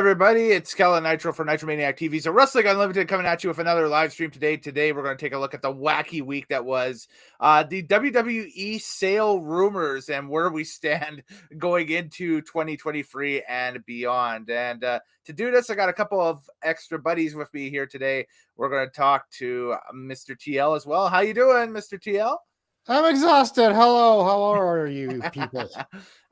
everybody, it's Kellen Nitro for Nitro Maniac TV. So Wrestling Unlimited coming at you with another live stream today. Today we're going to take a look at the wacky week that was the WWE sale rumors and where we stand going into 2023 and beyond. And to do this, I got a couple of extra buddies with me here today. We're going to talk to Mr. TL as well. How you doing, Mr. TL? I'm exhausted. Hello, how are you people?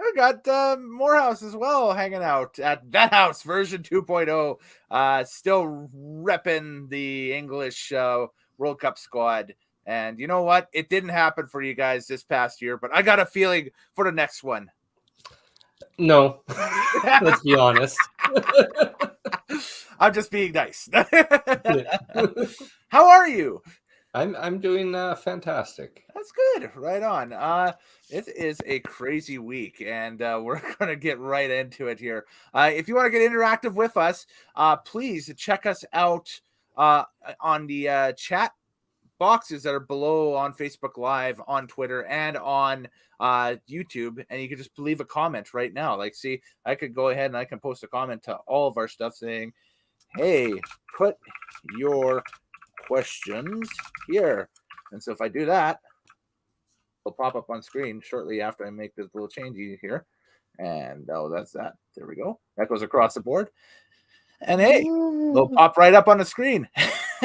I got Moorhouse as well hanging out at That House version 2.0. Still repping the English World Cup squad. And you know what? It didn't happen for you guys this past year, but I got a feeling for the next one. No, let's be honest. I'm just being nice. How are you? I'm doing fantastic. That's good. Right on. It is a crazy week, and we're going to get right into it here. If you want to get interactive with us, please check us out on the chat boxes that are below on Facebook Live, on Twitter, and on YouTube. And you can just leave a comment right now. Like, see, I could go ahead and I can post a comment to all of our stuff saying, hey, put your questions here. And so if I do that, it'll pop up on screen shortly after I make this little change here. And that's that. There we go. That goes across the board. And hey, it'll pop right up on the screen.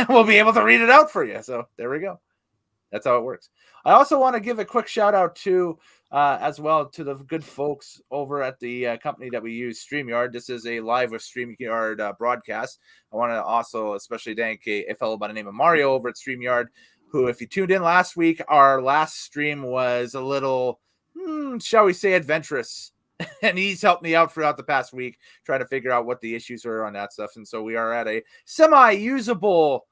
We'll be able to read it out for you. So there we go. That's how it works. I also want to give a quick shout out to as well to the good folks over at the company that we use, StreamYard. This is a live with StreamYard broadcast. I want to also especially thank a fellow by the name of Mario over at StreamYard, who, if you tuned in last week, our last stream was a little, shall we say, adventurous. And he's helped me out throughout the past week, trying to figure out what the issues were on that stuff. And so we are at a semi-usable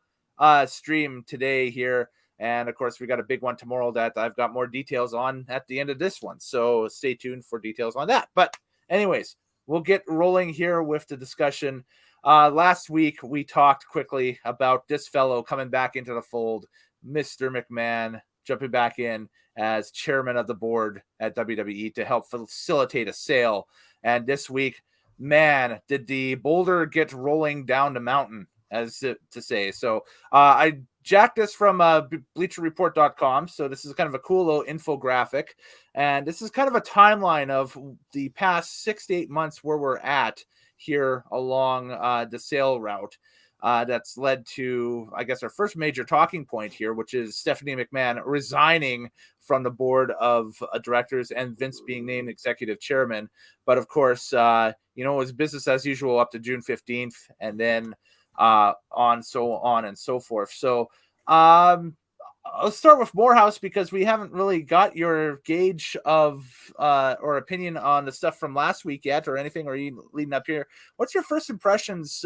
stream today here. And, of course, we got a big one tomorrow that I've got more details on at the end of this one. So stay tuned for details on that. But anyways, we'll get rolling here with the discussion. Last week, we talked quickly about this fellow coming back into the fold, Mr. McMahon, jumping back in as chairman of the board at WWE to help facilitate a sale. And this week, man, did the boulder get rolling down the mountain, as to say. So I jacked this from bleacherreport.com. So this is kind of a cool little infographic. And this is kind of a timeline of the past 6 to 8 months where we're at here along the sale route. That's led to, I guess, our first major talking point here, which is Stephanie McMahon resigning from the board of directors and Vince being named executive chairman. But of course, it was business as usual up to June 15th, and then so on and so forth. So I'll start with Moorhouse because we haven't really got your gauge of or opinion on the stuff from last week yet, or anything, or you leading up here. What's your first impressions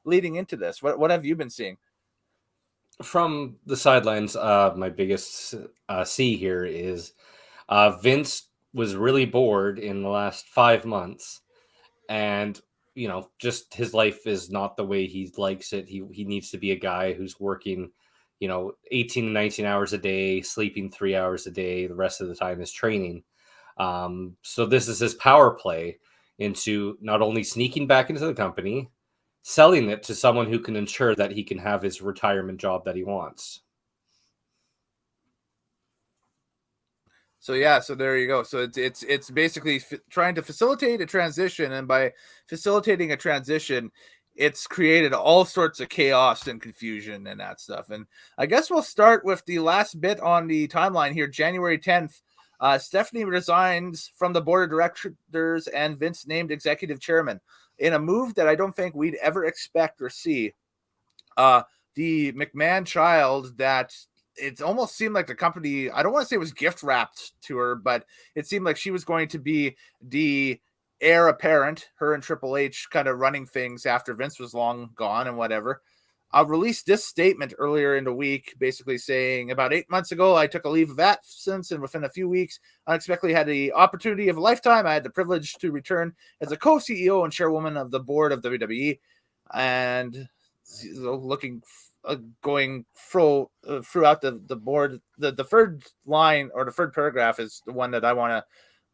leading into this? What have you been seeing? From the sidelines, my biggest see here is Vince was really bored in the last 5 months, and just his life is not the way he likes it. He needs to be a guy who's working 18 to 19 hours a day, sleeping 3 hours a day. The rest of the time is training. So this is his power play into not only sneaking back into the company, selling it to someone who can ensure that he can have his retirement job that he wants. So yeah, so there you go. So it's basically trying to facilitate a transition, and by facilitating a transition, it's created all sorts of chaos and confusion and that stuff. And I guess we'll start with the last bit on the timeline here. January 10th, Stephanie resigns from the board of directors and Vince named executive chairman in a move that I don't think we'd ever expect or see. The McMahon child that it almost seemed like the company, I don't want to say it was gift wrapped to her, but it seemed like she was going to be the heir apparent, her and Triple H kind of running things after Vince was long gone and whatever. I released this statement earlier in the week, basically saying about 8 months ago, I took a leave of absence, and within a few weeks, unexpectedly had the opportunity of a lifetime. I had the privilege to return as a co-CEO and chairwoman of the board of WWE, and going throughout the board. The third line or the third paragraph is the one that I want to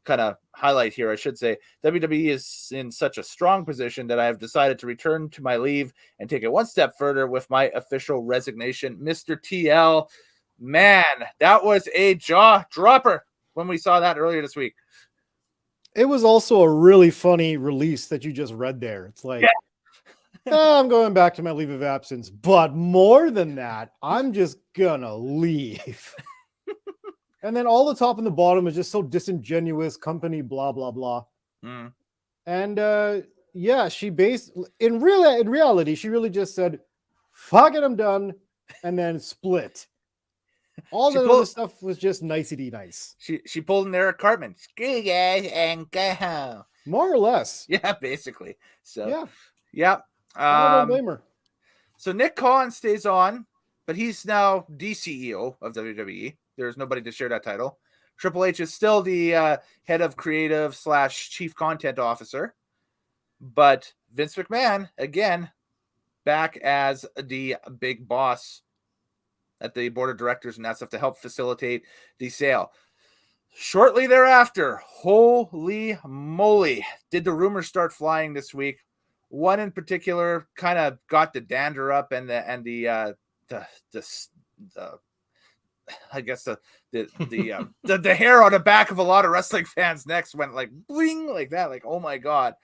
kind of highlight here, I should say, WWE is in such a strong position that I have decided to return to my leave and take it one step further with my official resignation. Mr. TL, man, that was a jaw dropper when we saw that earlier this week. It was also a really funny release that you just read there. It's like, I'm going back to my leave of absence, but more than that, I'm just gonna leave. And then all the top and the bottom is just so disingenuous, company, blah, blah, blah. Mm. And yeah, she in reality, she really just said, fuck it, I'm done, and then split. All the other stuff was just nicety nice. She pulled an Eric Cartman. Screw you guys and go home. More or less. Yeah, basically. So yeah. I don't blame her. So Nick Khan stays on, but he's now DCEO of WWE. There's nobody to share that title. Triple H is still the head of creative / chief content officer. But Vince McMahon, again, back as the big boss at the board of directors and that stuff to help facilitate the sale. Shortly thereafter, holy moly, did the rumors start flying this week. One in particular kind of got the dander up and the I guess the hair on the back of a lot of wrestling fans' necks went like bling like that, like, oh my God.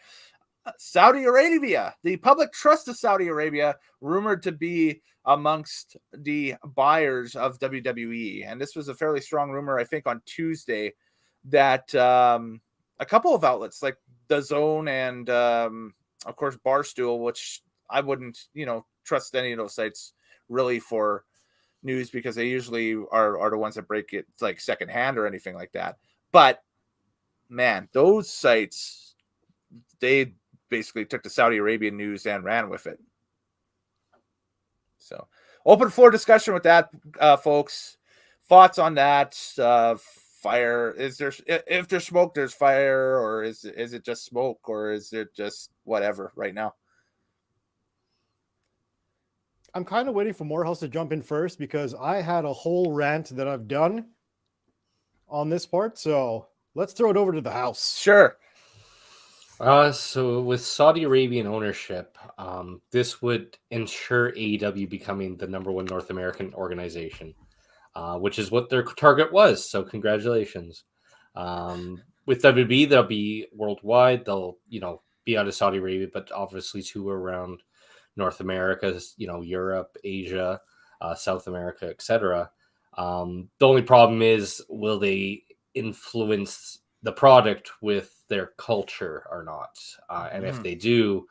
Saudi Arabia, the public trust of Saudi Arabia, rumored to be amongst the buyers of WWE. And this was a fairly strong rumor, I think, on Tuesday, that a couple of outlets like DAZN and of course Barstool, which I wouldn't, trust any of those sites really for news, because they usually are the ones that break it like secondhand or anything like that. But man, those sites, they basically took the Saudi Arabian news and ran with it. So open floor discussion with that, folks. Thoughts on that? Fire? Is there, if there's smoke, there's fire, or is it just smoke, or is it just whatever right now? I'm kind of waiting for Moorhouse to jump in first, because I had a whole rant that I've done on this part. So let's throw it over to the house. Sure. So with Saudi Arabian ownership, this would ensure AEW becoming the #1 North American organization, which is what their target was. So congratulations. With WB, they'll be worldwide. They'll, be out of Saudi Arabia, but obviously tour around North America, Europe, Asia, South America, etc. The only problem is, will they influence the product with their culture or not? And if they do,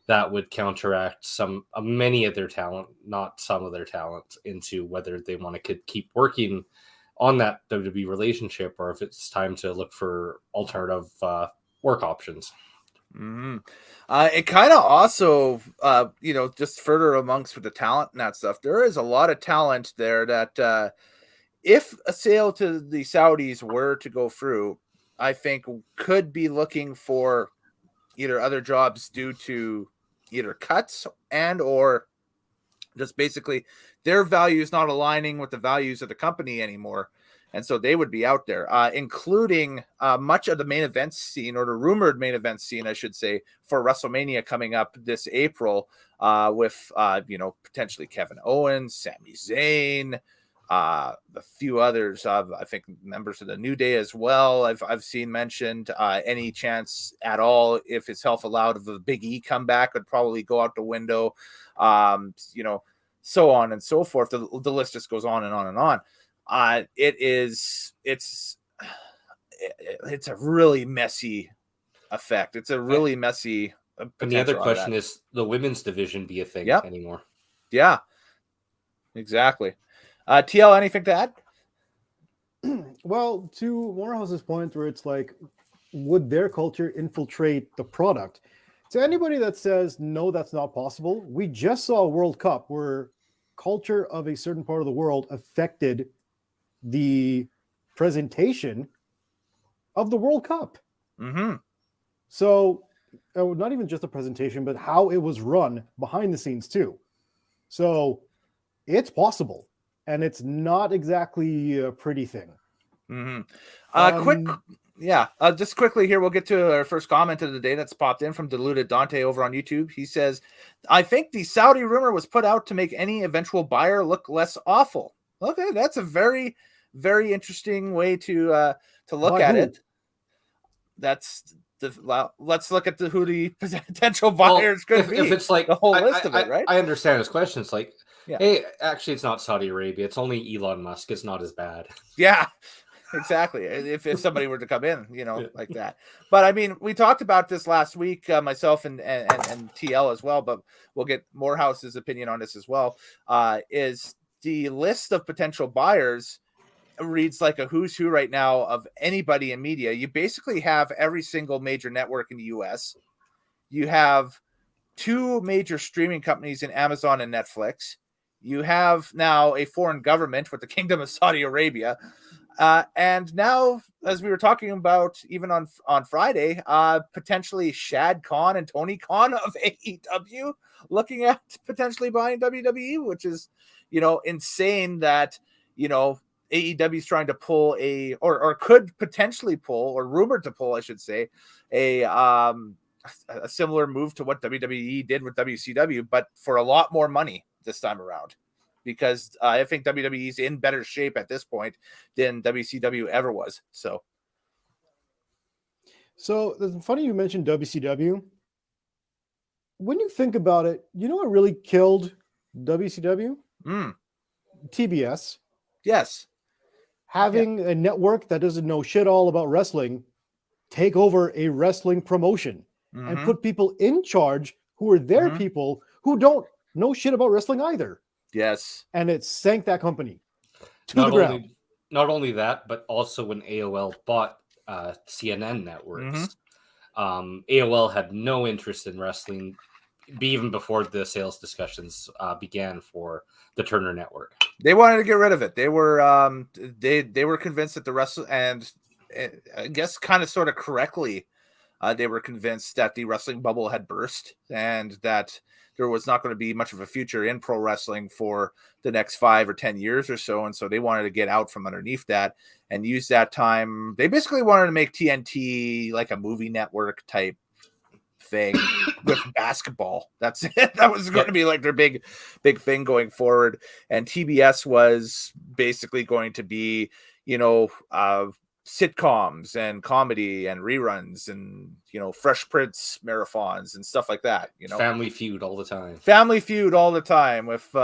that would counteract many of their talent, not some of their talent, into whether they want to keep working on that WWE relationship, or if it's time to look for alternative work options. Mm-hmm. It kind of also, just further amongst with the talent and that stuff, there is a lot of talent there that if a sale to the Saudis were to go through, I think could be looking for either other jobs due to either cuts and or just basically their values not aligning with the values of the company anymore. And so they would be out there, including much of the main event scene, or the rumored main event scene, I should say, for WrestleMania coming up this April, with, potentially Kevin Owens, Sami Zayn, a few others, I think members of the New Day as well. I've seen mentioned. Any chance at all, if his health allowed, of a Big E comeback, would probably go out the window. So on and so forth. The list just goes on and on and on. It's a really messy effect. It's a really messy. And the other question is, the women's division be a thing anymore? Yeah, exactly. TL, anything to add? Well, to Morehouse's point, where it's like, would their culture infiltrate the product? To anybody that says, no, that's not possible, we just saw a World Cup where culture of a certain part of the world affected the presentation of the World Cup. Mm-hmm. So not even just the presentation, but how it was run behind the scenes too. So it's possible. And it's not exactly a pretty thing. Mm-hmm. Yeah, just quickly here, we'll get to our first comment of the day that's popped in from Diluted Dante over on YouTube. He says, I think the Saudi rumor was put out to make any eventual buyer look less awful. Okay, that's a very, very interesting way to look By at who? it. That's well, let's look at who the potential buyers could be. If it's like the whole list of it, right? I understand his question. It's like, Yeah. hey, actually, it's not Saudi Arabia. It's only Elon Musk. It's not as bad. Yeah. Exactly. If somebody were to come in, Yeah. like that. But I mean, we talked about this last week, myself and TL as well. But we'll get Moorhouse's opinion on this as well. Is the list of potential buyers reads like a who's who right now of anybody in media. You basically have every single major network in the U.S. You have two major streaming companies in Amazon and Netflix. You have now a foreign government with the Kingdom of Saudi Arabia. And now, as we were talking about even on Friday, potentially Shad Khan and Tony Khan of AEW looking at potentially buying WWE, which is, insane that, AEW is trying to pull or could potentially pull, or rumored to pull, I should say, a similar move to what WWE did with WCW, but for a lot more money this time around. Because I think WWE is in better shape at this point than WCW ever was. So it's funny you mentioned WCW. When you think about it, you know what really killed WCW? TBS. Yes. Having a network that doesn't know shit all about wrestling take over a wrestling promotion and put people in charge who are their people who don't know shit about wrestling either. Yes. And it sank that company to the ground. Not only that, but also when AOL bought CNN networks, AOL had no interest in wrestling, even before the sales discussions began for the Turner Network. They wanted to get rid of it. They were they were convinced that the wrestle, and I guess kind of sort of correctly, they were convinced that the wrestling bubble had burst and that there was not going to be much of a future in pro wrestling for the next 5 or 10 years or so. And so they wanted to get out from underneath that and use that time. They basically wanted to make TNT like a movie network type thing with basketball. That's it. That was going to be like their big thing going forward. And TBS was basically going to be, sitcoms and comedy and reruns and Fresh Prince marathons and stuff like that. Family Feud all the time. Family Feud all the time with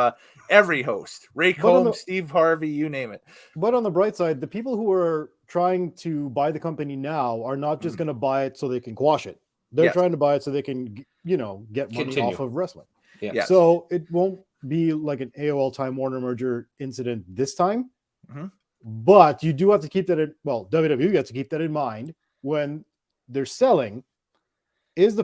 every host, Ray Combs, Steve Harvey, you name it. But on the bright side, the people who are trying to buy the company now are not just going to buy it so they can quash it. They're trying to buy it so they can, get money off of wrestling. Yeah. Yes. So it won't be like an AOL Time Warner merger incident this time. But you do have to keep that in, WWE has to keep that in mind when they're selling. Is the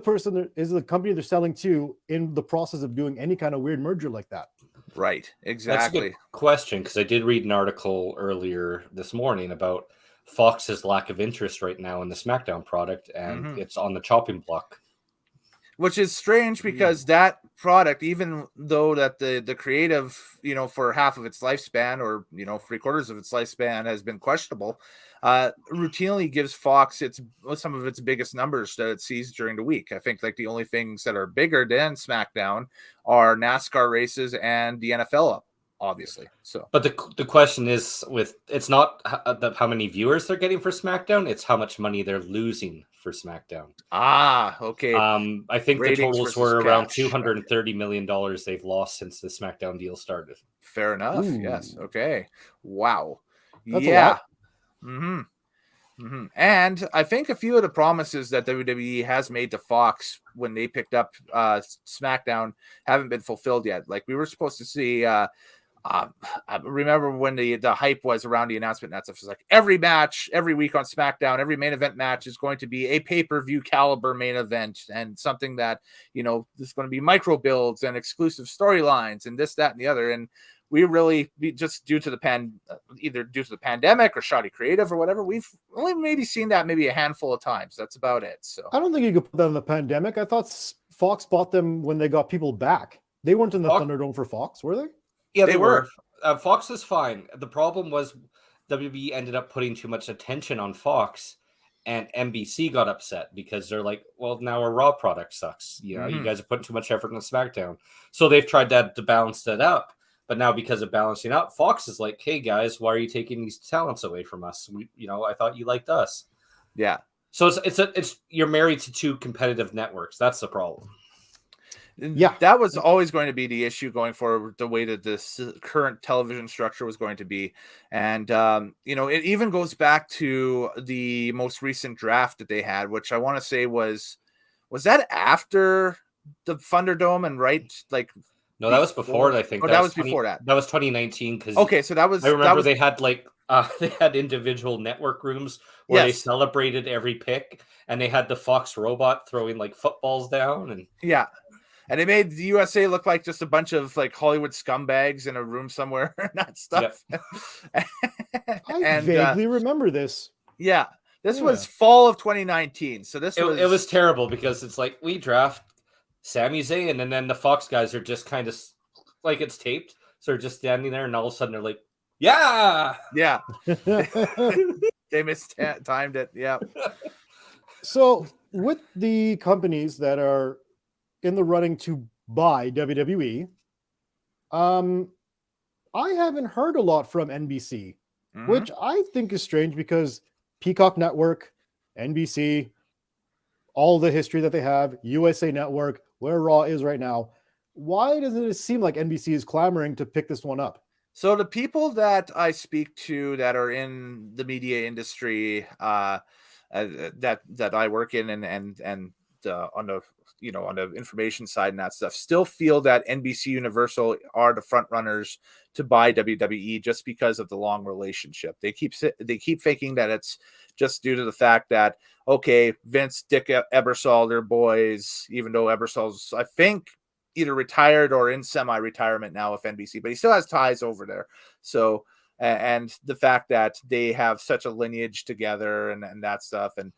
company they're selling to in the process of doing any kind of weird merger like that? Right. Exactly. That's a good question, because I did read an article earlier this morning about Fox's lack of interest right now in the SmackDown product, and it's on the chopping block. Which is strange because that product, even though that the creative, for half of its lifespan or, 3/4 of its lifespan has been questionable, routinely gives Fox some of its biggest numbers that it sees during the week. I think like the only things that are bigger than SmackDown are NASCAR races and the NFL obviously. So, but the question is, it's not how many viewers they're getting for SmackDown, it's how much money they're losing for SmackDown. Okay. I think Ratings the totals were versus around cash. $230 million they've lost since the SmackDown deal started. Fair enough. Ooh. Yes. Okay. Wow. That's a lot. And I think a few of the promises that WWE has made to Fox when they picked up SmackDown haven't been fulfilled yet. Like we were supposed to see. I remember when the hype was around the announcement. That's it was like every match, every week on SmackDown, every main event match is going to be a pay-per-view caliber main event, and something that there's going to be micro builds and exclusive storylines and this, that, and the other. And we really, just due to the either due to the pandemic or shoddy creative or whatever, we've only maybe seen that maybe a handful of times. That's about it. So I don't think you could put that in the pandemic. I thought Fox bought them when they got people back. They weren't in the Thunderdome for Fox, were they? Yeah, they were. Fox is fine. The problem was WB ended up putting too much attention on Fox, And NBC got upset because they're like, well, now our Raw product sucks. You know, you guys are putting too much effort in SmackDown. So they've tried to balance that up. But now because of balancing up, Fox is like, hey, guys, why are you taking these talents away from us? I thought you liked us. Yeah. So it's you're married to two competitive networks. That's the problem. Yeah, that was always going to be the issue going forward, the way that this current television structure was going to be. And, it even goes back to the most recent draft that they had, which I want to say was that after the Thunderdome and no, that was before, I think. Oh, that was before that. That was 2019. Because okay, so I remember they had they had individual network rooms where they celebrated every pick, and they had the Fox robot throwing like footballs down, and and they made the USA look like just a bunch of like Hollywood scumbags in a room somewhere and that stuff. Yep. I vaguely remember this. Yeah. This was fall of 2019. So it was terrible because it's like we draft Sami Zayn and then the Fox guys are just kind of like it's taped. So they're just standing there and all of a sudden they're like, yeah. Yeah. They mistimed it. Yeah. So with the companies that are in the running to buy WWE, I haven't heard a lot from NBC, which I think is strange because Peacock Network, NBC, all the history that they have, USA Network, where Raw is right now. Why doesn't it seem like NBC is clamoring to pick this one up? So the people that I speak to that are in the media industry, that I work in and on the on the information side and that stuff, still feel that NBC Universal are the front runners to buy WWE just because of the long relationship. They keep thinking that it's just due to the fact that Vince, Dick Ebersol, their boys, even though Ebersol's I think either retired or in semi-retirement now with NBC, but he still has ties over there. So and the fact that they have such a lineage together and that stuff, and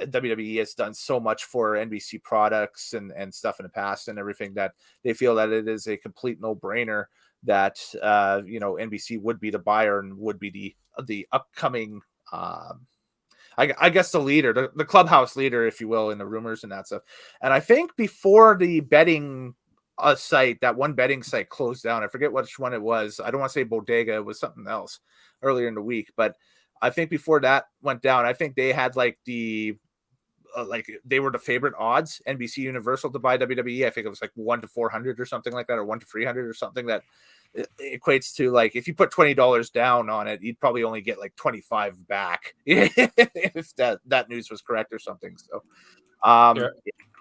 WWE has done so much for NBC products and stuff in the past and everything, that they feel that it is a complete no-brainer that NBC would be the buyer and would be the upcoming I guess the leader, the clubhouse leader, if you will, in the rumors and that stuff. And I think before the betting site, that one betting site closed down, I forget which one it was. I don't want to say Bodega, it was something else earlier in the week, but I think before that went down, I think they had like the they were the favorite odds, NBC Universal, to buy WWE. I think it was like 1 to 400 or something like that, or 1 to 300 or something. That equates to like if you put $20 down on it, you'd probably only get like 25 back if that news was correct or something. So,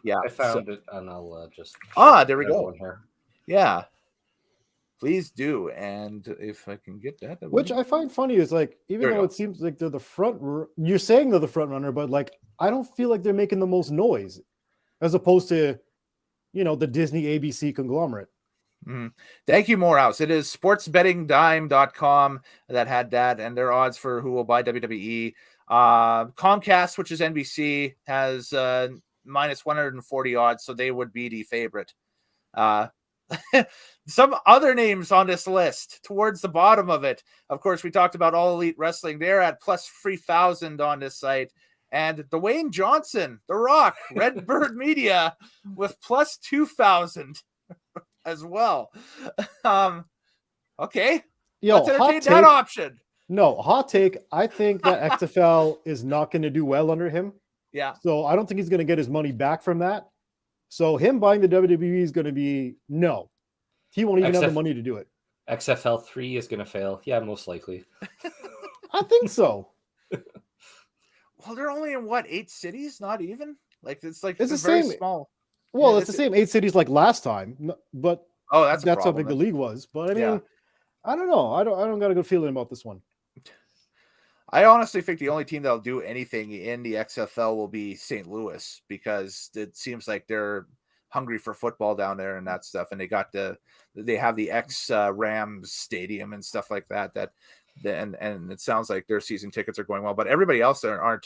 yeah, I found it, and I'll just there we go. Here. Yeah. Please do, and if I can get that, which I find funny is like, even though it seems like they're the front, you're saying they're the front runner, but like I don't feel like they're making the most noise, as opposed to, the Disney ABC conglomerate. Thank you, Moorhouse. It is sportsbettingdime.com that had that, and their odds for who will buy WWE. Comcast, which is NBC, has minus 140 odds, so they would be the favorite. Some other names on this list towards the bottom of it. Of course, we talked about All Elite Wrestling. They're at plus 3,000 on this site. And Dwayne Johnson, The Rock, Redbird Media with plus 2,000 as well. Okay. Let's entertain that option. No, hot take. I think that XFL is not going to do well under him. Yeah. So I don't think he's going to get his money back from that. So him buying the WWE is going to be no. He won't even have the money to do it. XFL 3 is going to fail. Yeah, most likely. I think so. Well, they're only in 8 cities? Not even? It's the very same. Small. Well, yeah, it's the same 8 cities like last time, but that's how big the league was. But I mean, I don't know. I don't got a good feeling about this one. I honestly think the only team that'll do anything in the XFL will be St. Louis, because it seems like they're hungry for football down there and that stuff, and they have the Rams stadium and stuff like that. And it sounds like their season tickets are going well, but everybody else there aren't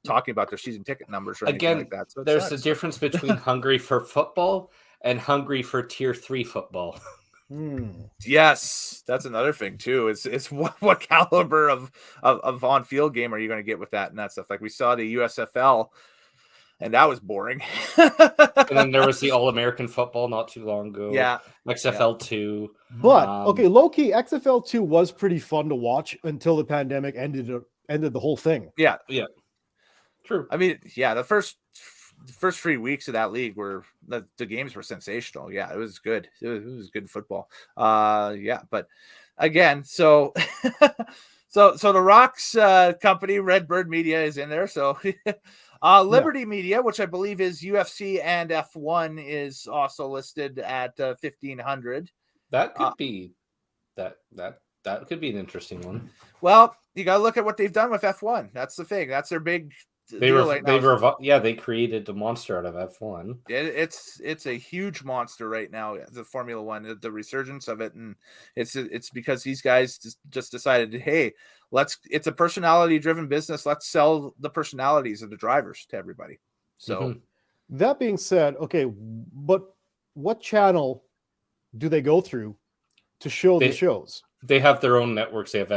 talking about their season ticket numbers or anything like that. So there's a difference between hungry for football and hungry for tier 3 football. Yes, that's another thing too. It's what caliber of on field game are you going to get with that and that stuff? Like we saw the USFL, and that was boring. And then there was the All-American football not too long ago. Yeah, XFL 2. But okay, low key, XFL 2 was pretty fun to watch until the pandemic ended the whole thing. Yeah, True. I mean, yeah, the first 3 weeks of that league were the games were sensational. Yeah, it was good. It was good football. Yeah, but again, so so the Rock's company, Redbird Media, is in there. So Liberty Media, which I believe is UFC and F1, is also listed at 1,500. That could be that could be an interesting one. Well, you got to look at what they've done with F1. That's the thing. That's their big. They created a monster out of F1. It's a huge monster right now, the Formula One, the resurgence of it, and it's because these guys just decided, hey, it's a personality driven business. Let's sell the personalities of the drivers to everybody. So that being said, okay, but what channel do they go through to show the shows? They have their own networks. They have they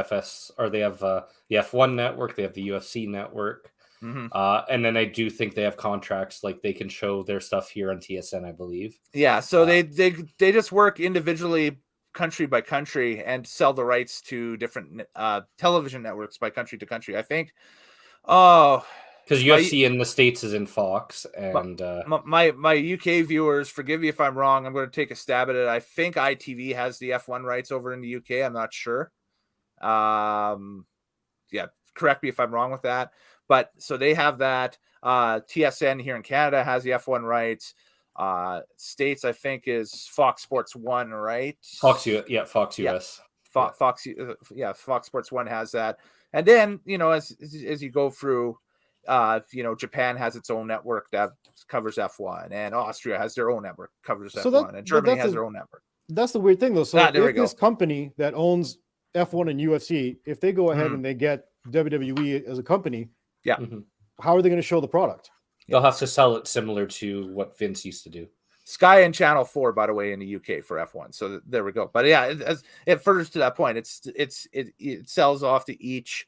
have the F1 network. They have the UFC network. And then I do think they have contracts, like they can show their stuff here on TSN, I believe. Yeah, so they just work individually, country by country, and sell the rights to different television networks by country to country. I think. Oh, because UFC in the States is in Fox, and my UK viewers, forgive me if I'm wrong. I'm going to take a stab at it. I think ITV has the F1 rights over in the UK. I'm not sure. Yeah, correct me if I'm wrong with that. But so they have that. TSN here in Canada has the F1 rights. States, I think, is Fox Sports 1, right? Fox US. Fox Sports 1 has that. And then, as you go through, Japan has its own network that covers F1, and Austria has their own network covers F1, and Germany has their own network. That's the weird thing, though. So if this company that owns F1 and UFC, if they go ahead and they get WWE as a company, how are they going to show the product? They'll have to sell it similar to what Vince used to do. Sky and Channel 4, by the way, in the UK for F1. So there we go. But yeah, it furthers to that point. It sells off to each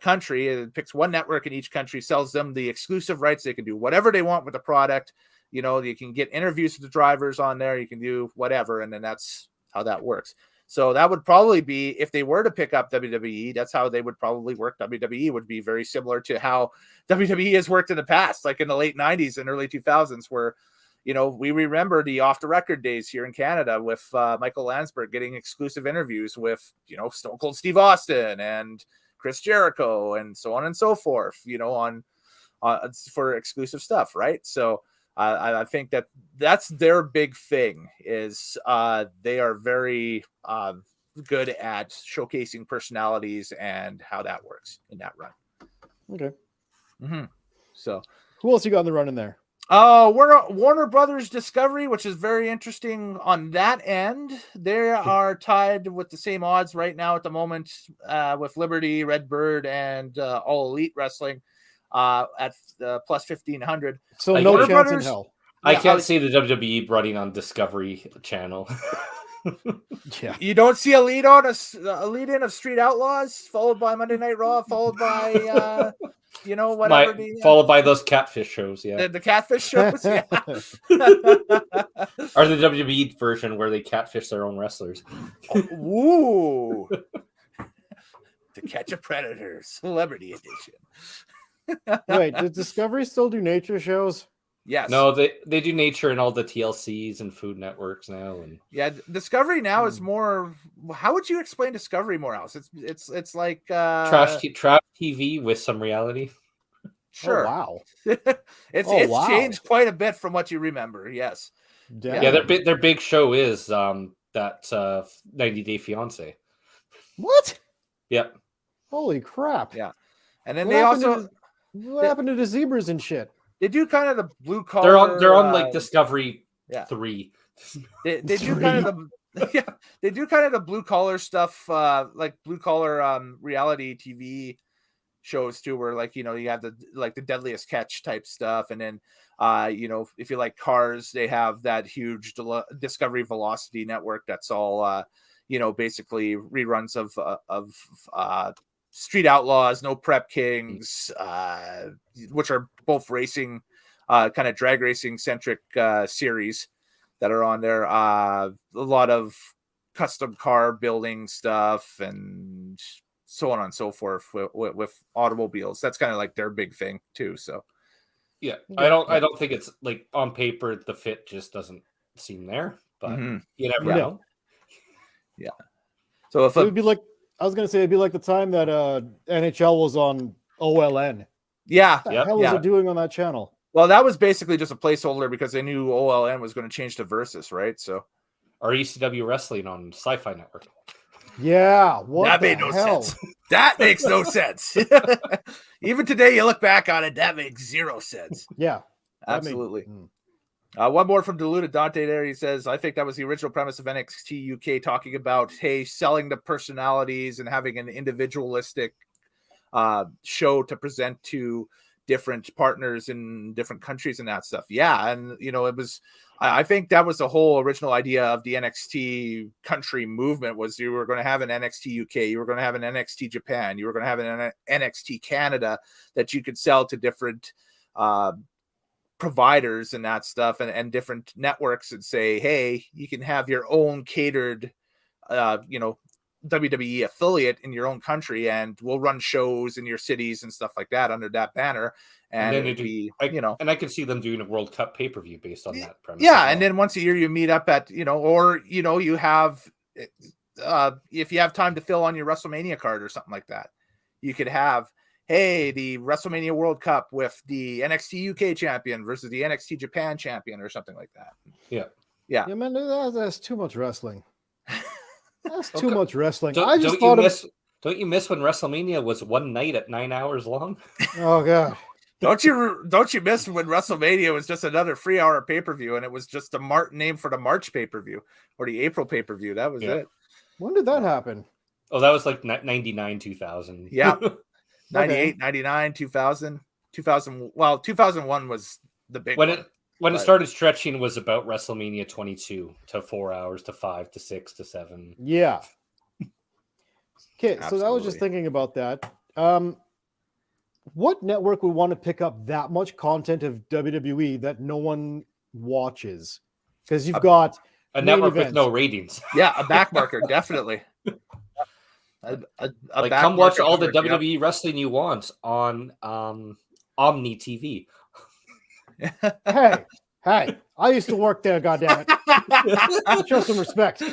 country. It picks one network in each country, sells them the exclusive rights. They can do whatever they want with the product. You can get interviews with the drivers on there. You can do whatever, and then that's how that works. So that would probably be, if they were to pick up WWE, that's how they would probably work. WWE would be very similar to how WWE has worked in the past, like in the late 90s and early 2000s, where, we remember the off the record days here in Canada with Michael Landsberg getting exclusive interviews with, Stone Cold Steve Austin and Chris Jericho and so on and so forth, on for exclusive stuff. Right. So I think that's their big thing is they are very good at showcasing personalities and how that works in that run. Okay. So who else you got in the run in there? Warner Brothers Discovery, which is very interesting on that end. They are tied with the same odds right now at the moment with Liberty, Redbird, and All Elite Wrestling at plus 1,500. So no chance Brothers, in hell. I can't see the WWE running on Discovery Channel. Yeah, you don't see a lead in of Street Outlaws, followed by Monday Night Raw, followed by whatever. Followed by those catfish shows, yeah. The catfish shows, yeah. Or the WWE version where they catfish their own wrestlers. Ooh. To Catch a Predator, Celebrity Edition. Wait, does Discovery still do nature shows? Yes. No, they do nature and all the TLCs and Food Networks now, and Discovery now is more. How would you explain Discovery, Moorhouse? It's like trash TV with some reality. Sure. Oh, wow. It's changed quite a bit from what you remember. Yes. Damn. Yeah, their big show is that 90 Day Fiance. What? Yep. Holy crap. Yeah. And then what happened to the zebras and shit? They do kind of the blue collar. They're on like Discovery 3. They do kind of the blue collar stuff, like blue collar reality TV shows too, where like, you know, you have the Deadliest Catch type stuff, and then you know, if you like cars, they have that huge Discovery Velocity network that's all you know, basically reruns of Street Outlaws, No Prep Kings, which are both racing, kind of drag racing centric series that are on there. A lot of custom car building stuff and so on and so forth with automobiles. That's kind of like their big thing too. So yeah, I don't think it's like on paper the fit just doesn't seem there, but you never know. Yeah. So if it would be like, I was gonna say, it'd be like the time that NHL was on OLN. Yeah. What the hell was it doing on that channel? Well, that was basically just a placeholder because they knew OLN was going to change to Versus, right? So, or ECW Wrestling on Sci-Fi Network. Yeah, that made no sense. That makes no sense. Even today, you look back on it, that makes zero sense. Yeah, absolutely. One more from Diluted Dante there. He says, I think that was the original premise of NXT UK, talking about, hey, selling the personalities and having an individualistic show to present to different partners in different countries and that stuff. Yeah. And, you know, I think that was the whole original idea of the NXT country movement, was you were going to have an NXT UK, you were going to have an NXT Japan, you were going to have an NXT Canada that you could sell to different providers and that stuff, and different networks, and say, hey, you can have your own catered, you know, WWE affiliate in your own country, and we'll run shows in your cities and stuff like that under that banner. And then it'd be, you know, and I could see them doing a World Cup pay-per-view based on that premise. Yeah. And then once a year you meet up at, you know, or, you know, you have, if you have time to fill on your WrestleMania card or something like that, you could have, hey, the WrestleMania World Cup with the NXT UK champion versus the NXT Japan champion or something like that. Yeah. Yeah. Yeah, man, that's too much wrestling. That's too much wrestling. Don't you miss when WrestleMania was one night at 9 hours long? Oh god. Don't you miss when WrestleMania was just another 3-hour pay-per-view, and it was just a name for the March pay-per-view or the April pay-per-view. That was it. When did that happen? Oh, that was like 99, 2000. Yeah. 98, 99, 2000. 2000. Well, 2001 was the big one. When it started stretching was about WrestleMania 22 to 4 hours to 5 to 6 to 7. Yeah. Okay, so I was just thinking about that. What network would want to pick up that much content of WWE that no one watches? Because you've got a network with no ratings. Yeah, a backmarker, definitely. Come watch all the WWE wrestling you want on Omni TV. Hey, I used to work there, goddammit. Show some respect.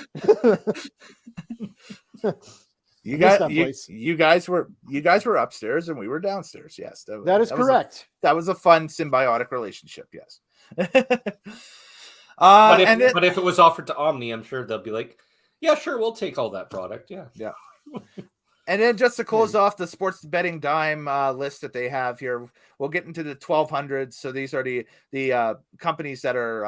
You guys were upstairs and we were downstairs. Yes, that is correct. That was a fun symbiotic relationship. Yes. But if it was offered to Omni, I'm sure they'll be like, yeah, sure, we'll take all that product. Yeah. And then just to close off the sports betting dime list that they have here, we'll get into the 1200s. So these are the companies that are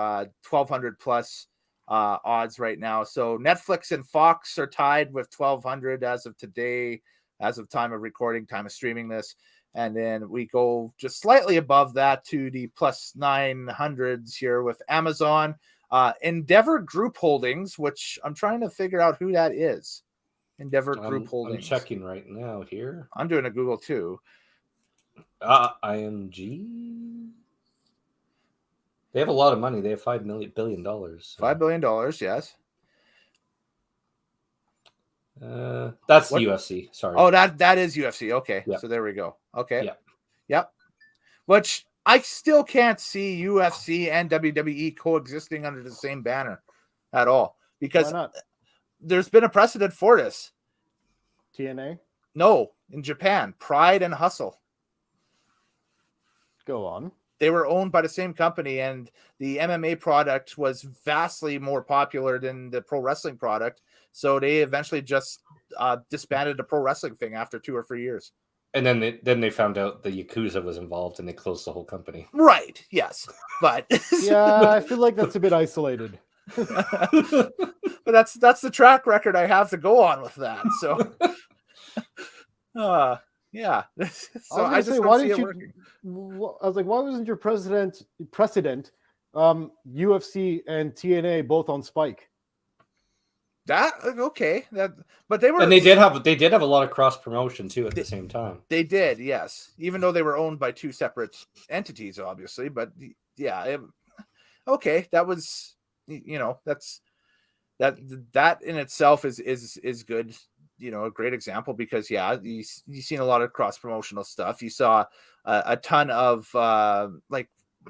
1200 plus odds right now. So Netflix and Fox are tied with 1200 as of today, as of time of recording, time of streaming this. And then we go just slightly above that to the plus 900s here with Amazon, Endeavor Group Holdings, which I'm trying to figure out who that is. Endeavor Group Holdings. I'm checking right now here. I'm doing a Google too. IMG. They have a lot of money. They have $5 billion. So. $5 billion, yes. That's the UFC. Sorry. Oh, that is UFC. Okay, yep. So there we go. Okay. Yep. Which I still can't see UFC and WWE coexisting under the same banner at all, because there's been a precedent for this. TNA? No, in Japan, Pride and Hustle. Go on. They were owned by the same company, and the MMA product was vastly more popular than the pro wrestling product. So they eventually just disbanded the pro wrestling thing after 2 or 3 years. And then they found out the Yakuza was involved, and they closed the whole company. Right. Yes. But yeah, I feel like that's a bit isolated. But that's the track record I have to go on with that. So Yeah. I So was I gonna just say, don't why see didn't it you? working. I was like, why wasn't your precedent UFC and TNA both on Spike? That okay. But they were And they did have a lot of cross promotion too at the same time. They did, yes. Even though they were owned by two separate entities, obviously. But yeah, okay. That was, that's that in itself is good. A great example because you've seen a lot of cross promotional stuff. You saw a ton of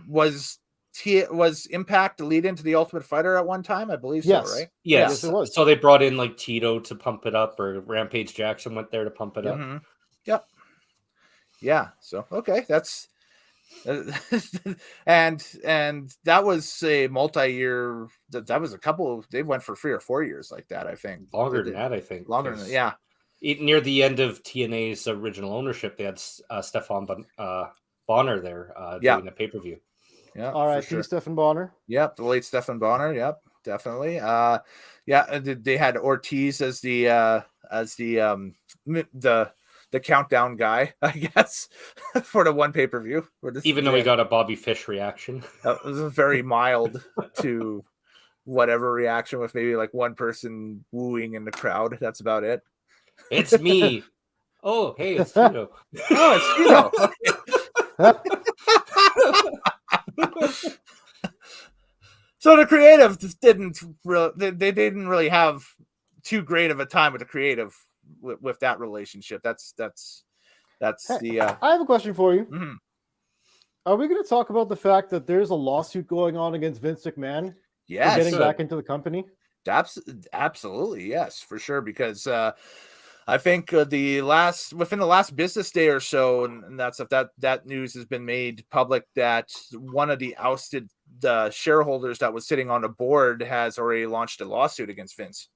was Impact the lead into the Ultimate Fighter at one time? I believe so, Yes. right? Yes, Yes. it was. So they brought in like Tito to pump it up, or Rampage Jackson went there to pump it up. Mm-hmm. Yep. Yeah. So okay, that's and that was a multi-year. That was a couple. They went for 3 or 4 years like that. I think Longer than that, I think. Longer than that. Yeah. Near the end of TNA's original ownership, they had Stefan Bonner there doing a pay-per-view. Yeah. R.I.P. Sure. Stephan Bonner. Yep, the late Stephan Bonner. Yep, definitely. They had Ortiz as the countdown guy, I guess, for the one pay-per-view. Even though we got a Bobby Fish reaction. It was a very mild to whatever reaction, with maybe like one person wooing in the crowd. That's about it. It's me. Oh, hey, it's Tito. Oh, it's Tito. So the creative didn't really have too great of a time with the creative with that relationship. That's Hey, I have a question for you. Mhm. Are we going to talk about the fact that there's a lawsuit going on against Vince McMahon for getting back into the company? Absolutely, yes, for sure. Because I think within the last business day or so, and that's if that news has been made public, that one of the ousted shareholders that was sitting on the board has already launched a lawsuit against Vince.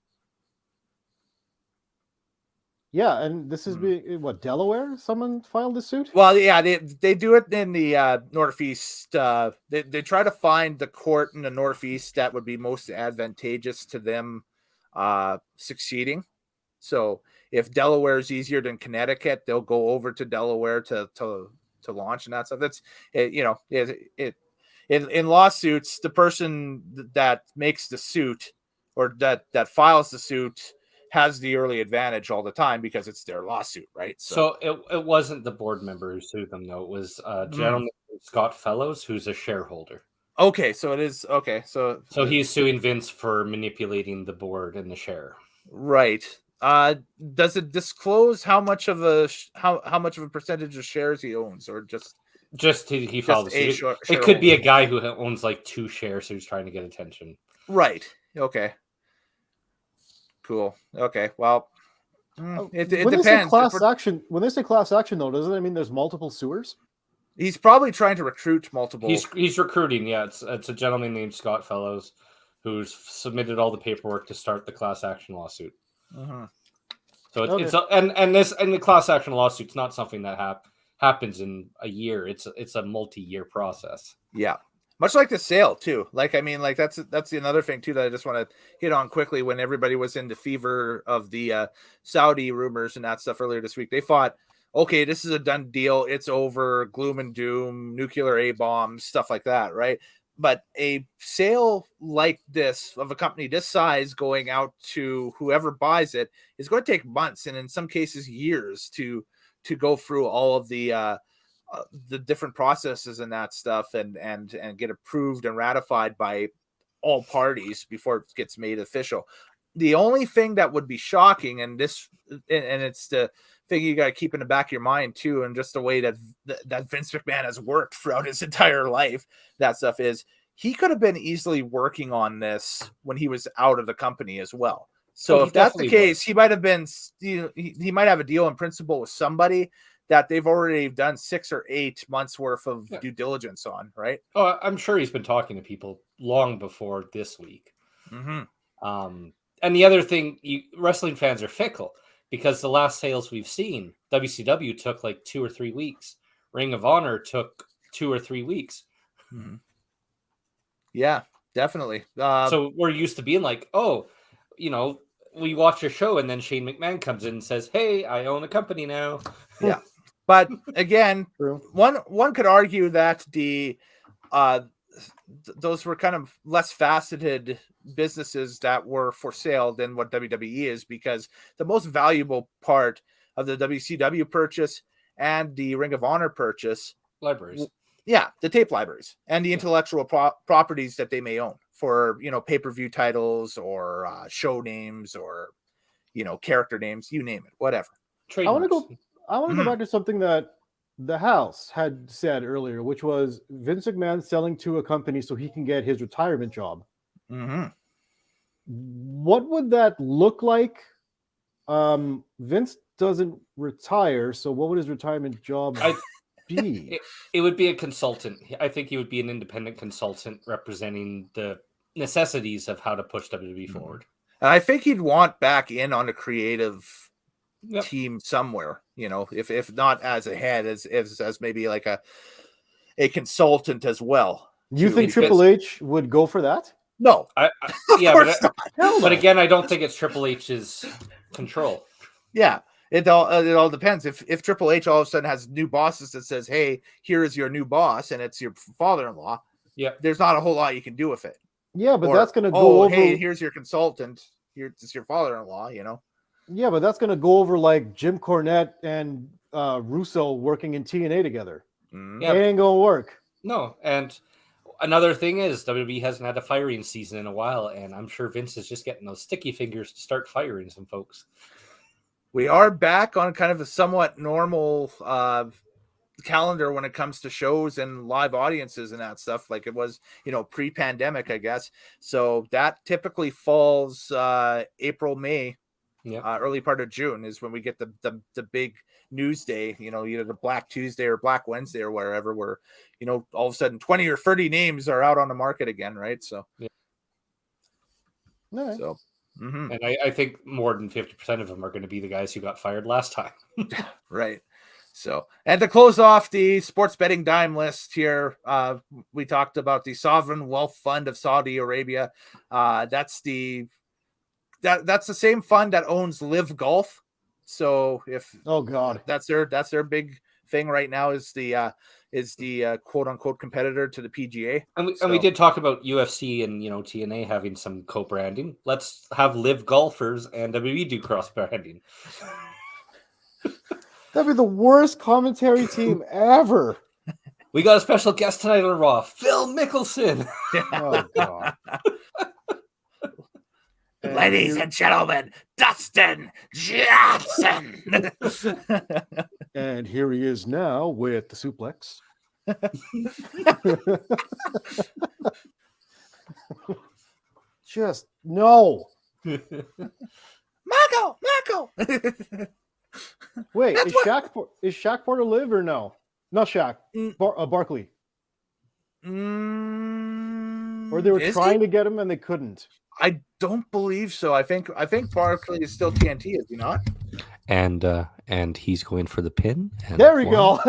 Yeah, and this is what, Delaware? Someone filed a suit? Well, yeah, they do it in the Northeast. They try to find the court in the Northeast that would be most advantageous to them succeeding. So if Delaware is easier than Connecticut, they'll go over to Delaware to launch and that stuff. That's in lawsuits, the person that makes the suit or that files the suit has the early advantage all the time because it's their lawsuit, right? So it wasn't the board member who sued them, though. It was a gentleman, Scott Fellows, who's a shareholder. Okay, so it is okay. So he's suing Vince for manipulating the board and the share. Right. Does it disclose how much of a percentage of shares he owns, or just he filed a suit? It could shareholder? be a guy who owns like 2 shares who's trying to get attention. Right. Okay. Cool. Okay. Well, it depends. When they say class action, though, doesn't that mean there's multiple suers? He's probably trying to recruit multiple. He's recruiting. Yeah, it's a gentleman named Scott Fellows who's submitted all the paperwork to start the class action lawsuit. Uh-huh. So it's the class action lawsuit's not something that happens in a year. It's a multi-year process. Yeah. Much like the sale too. Like, I mean, like that's another thing too that I just want to hit on quickly. When everybody was in the fever of the Saudi rumors and that stuff earlier this week, they thought, okay, this is a done deal. It's over. Gloom and doom, nuclear A-bombs, stuff like that, right? But a sale like this of a company this size going out to whoever buys it is going to take months and in some cases years to go through all of the different processes and that stuff and get approved and ratified by all parties before it gets made official. The only thing that would be shocking, and it's the thing you got to keep in the back of your mind too, and just the way that Vince McMahon has worked throughout his entire life, that stuff is he could have been easily working on this when he was out of the company as well. So if that's the case, he might have been, he might have a deal in principle with somebody that they've already done 6 or 8 months worth of due diligence on, right? Oh, I'm sure he's been talking to people long before this week. Mm-hmm. And the other thing, wrestling fans are fickle because the last sales we've seen, WCW took like 2 or 3 weeks. Ring of Honor took 2 or 3 weeks. Mm-hmm. Yeah, definitely. So we're used to being like, oh, we watch a show and then Shane McMahon comes in and says, hey, I own a company now. Yeah. But again, True. one could argue that those were kind of less faceted businesses that were for sale than what WWE is, because the most valuable part of the WCW purchase and the Ring of Honor purchase, Libraries. yeah, the tape libraries and the intellectual properties that they may own for, pay-per-view titles or show names or, character names, you name it, whatever. I want Trademarks. to go back to something that the House had said earlier, which was Vince McMahon selling to a company so he can get his retirement job. Mm-hmm. What would that look like? Vince doesn't retire, so what would his retirement job be? It would be a consultant. I think he would be an independent consultant representing the necessities of how to push WWE forward. And I think he'd want back in on a creative Yep. team somewhere, if not as a head, as maybe like a consultant as well. You think Triple H would go for that? No, yeah, course but again, I don't think it's Triple H's control. Yeah, it all depends. If Triple H all of a sudden has new bosses that says, "Hey, here is your new boss," and it's your father-in-law, yeah, there's not a whole lot you can do with it. Yeah, but that's going to go over. Hey, here's your consultant. It's your father-in-law. Yeah, but that's going to go over like Jim Cornette and Russo working in TNA together. Yeah, it ain't going to work. No, and another thing is WWE hasn't had a firing season in a while, and I'm sure Vince is just getting those sticky fingers to start firing some folks. We are back on kind of a somewhat normal calendar when it comes to shows and live audiences and that stuff, like it was, pre-pandemic, I guess. So that typically falls April, May, early part of June is when we get the big news day, either the Black Tuesday or Black Wednesday or wherever, where, all of a sudden 20 or 30 names are out on the market again, right? So, yeah. Nice. So. Mm-hmm. And I think more than 50% of them are going to be the guys who got fired last time. Right. So, and to close off the sports betting dime list here, we talked about the Sovereign Wealth Fund of Saudi Arabia. That's the same fund that owns Live Golf. So that's their big thing right now is the quote unquote competitor to the PGA. And we did talk about UFC and TNA having some co-branding. Let's have Live Golfers and WWE do cross-branding. That'd be the worst commentary team ever. We got a special guest tonight on Raw, Phil Mickelson. Oh God. Ladies and gentlemen, Dustin Johnson. And here he is now with the suplex. Just no. Marco. Wait, is Shaq Porter live or no? Not Shaq. Barkley. Or they were trying to get him and they couldn't. I don't believe so. I think Barkley is still TNT, is he not? And he's going for the pin. And there we go.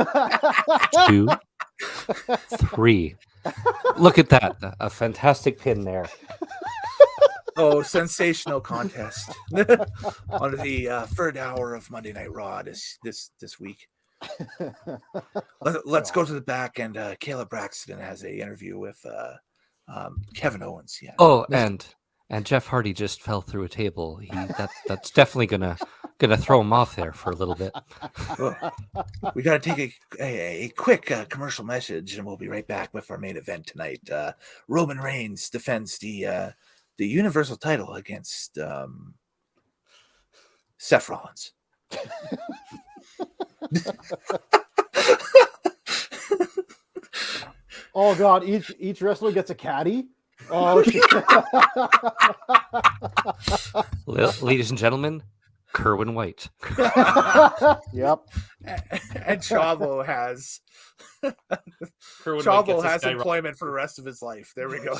2, 3. Look at that. A fantastic pin there. Oh, sensational contest on the third hour of Monday Night Raw this week. Let's go to the back, and Caleb Braxton has an interview with Kevin Owens. Yeah. Oh, and Jeff Hardy just fell through a table. That's definitely gonna throw him off there for a little bit. We got to take a quick commercial message, and we'll be right back with our main event tonight. Roman Reigns defends the Universal title against Seth Rollins. Oh God! Each wrestler gets a caddy. Oh, ladies and gentlemen, Kerwin White. Yep. And Chavo has employment for the rest of his life. There we go.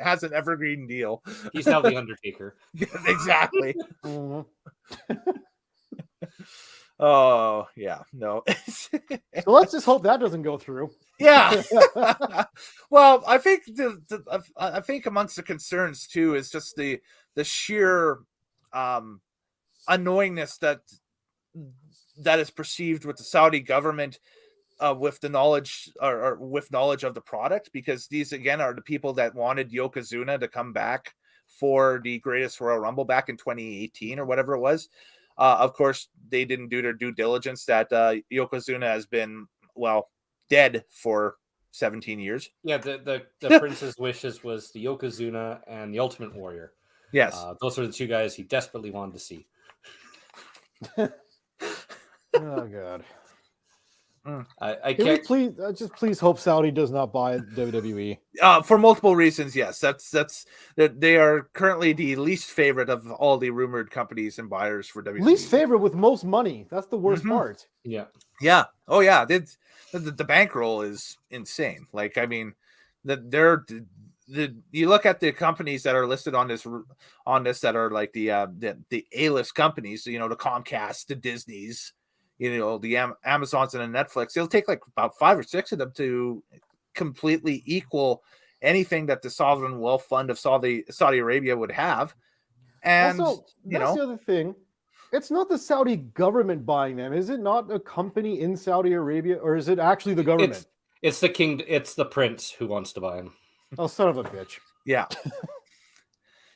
Has an evergreen deal. He's now the Undertaker. Exactly. Mm-hmm. Oh yeah, no. So let's just hope that doesn't go through. Yeah. Well, I think I think amongst the concerns too is just the sheer annoyingness that that is perceived with the Saudi government with the knowledge or with knowledge of the product, because these again are the people that wanted Yokozuna to come back for the Greatest Royal Rumble back in 2018 or whatever it was. Of course, they didn't do their due diligence that Yokozuna has been, well, dead for 17 years. Yeah, the prince's wishes was the Yokozuna and the Ultimate Warrior. Yes. Those are the two guys he desperately wanted to see. Oh God. I Can can't. we please hope Saudi does not buy WWE. For multiple reasons, yes. That's they are currently the least favorite of all the rumored companies and buyers for WWE. Least favorite with most money. That's the worst part. Yeah. Yeah. Oh yeah. The bankroll is insane. Like, I mean, you look at the companies that are listed on this that are like the A-list companies, you know, the Comcast, the Disneys, you know, the Amazons and the Netflix. It'll take like about 5 or 6 of them to completely equal anything that the sovereign wealth fund of Saudi Arabia would have. And also, that's the other thing. It's not the Saudi government buying them. Is it not a company in Saudi Arabia, or is it actually the government? It's the king. It's the prince who wants to buy him. Oh, son of a bitch! Yeah,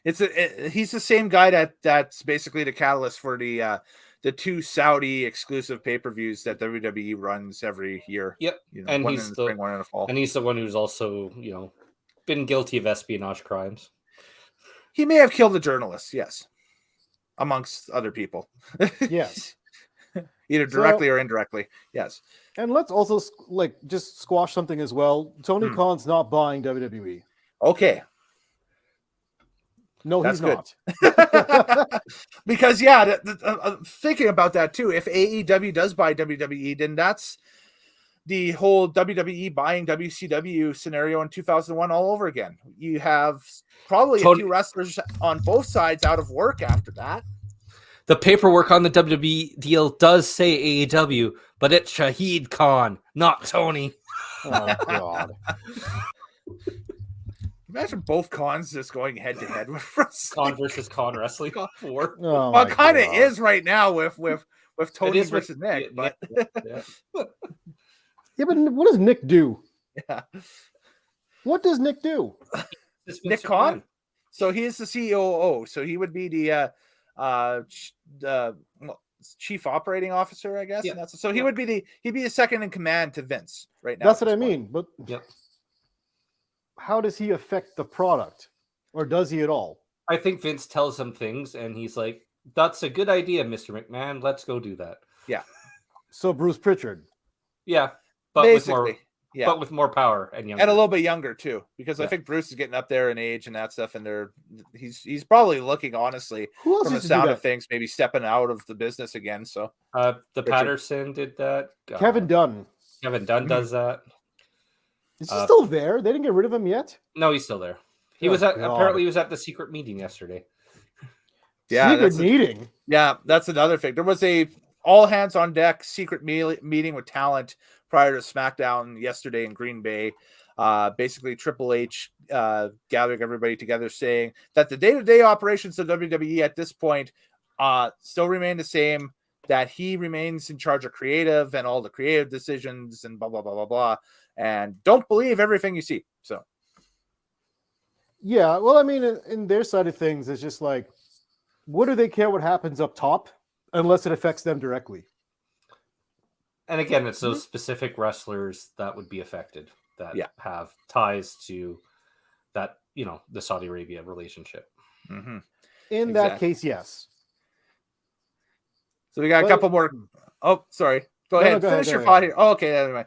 he's the same guy that's basically the catalyst for the 2 Saudi exclusive pay-per-views that WWE runs every year. Yep, you know, and one he's in the spring, one in the fall. And he's the one who's also, you know, been guilty of espionage crimes. He may have killed a journalist, yes, amongst other people. Yes, either directly or indirectly. Yes. And let's also just squash something as well. Tony Khan's not buying WWE. Okay. No, That's he's not. Because yeah, thinking about that too. If AEW does buy WWE, then that's the whole WWE buying WCW scenario in 2001 all over again. You have probably a few wrestlers on both sides out of work after that. The paperwork on the WWE deal does say AEW, but it's Shahid Khan, not Tony. Oh God. Imagine both Khans just going head to head with wrestling. Khan versus Khan wrestling. Oh, well, it kind of is right now with Tony versus Nick. But yeah, but what does Nick do? Yeah. What does Nick do? Nick Khan? So he is the COO. So he would be the chief operating officer, I guess. Yeah. So he'd be the second in command to Vince right now. That's what I mean. But how does he affect the product, or does he at all? I think Vince tells him things, and he's like, "That's a good idea, Mr. McMahon. Let's go do that." Yeah. So Bruce Pritchard. Yeah, but basically, with more power and younger, and a little bit younger too, because I think Bruce is getting up there in age and that stuff, and he's probably looking, honestly, from the sound of things, maybe stepping out of the business again. So the Patterson did that. Kevin Dunn does that. Is he still there? They didn't get rid of him yet? No, he's still there. He was apparently he was at the secret meeting yesterday. Yeah, secret meeting. Yeah, that's another thing. There was a all hands on deck secret meeting with talent prior to SmackDown yesterday in Green Bay. Basically, Triple H gathering everybody together, saying that the day-to-day operations of WWE at this point still remain the same. That he remains in charge of creative and all the creative decisions and blah blah blah blah blah. And don't believe everything you see. So, yeah, well, I mean, in their side of things, it's just like, what do they care what happens up top unless it affects them directly? And again, it's those specific wrestlers that would be affected that have ties to that, you know, the Saudi Arabia relationship. Mm-hmm. In that case, yes. So we got a couple more. Oh, sorry. Go ahead. Finish your thought here. Oh, okay. Anyway,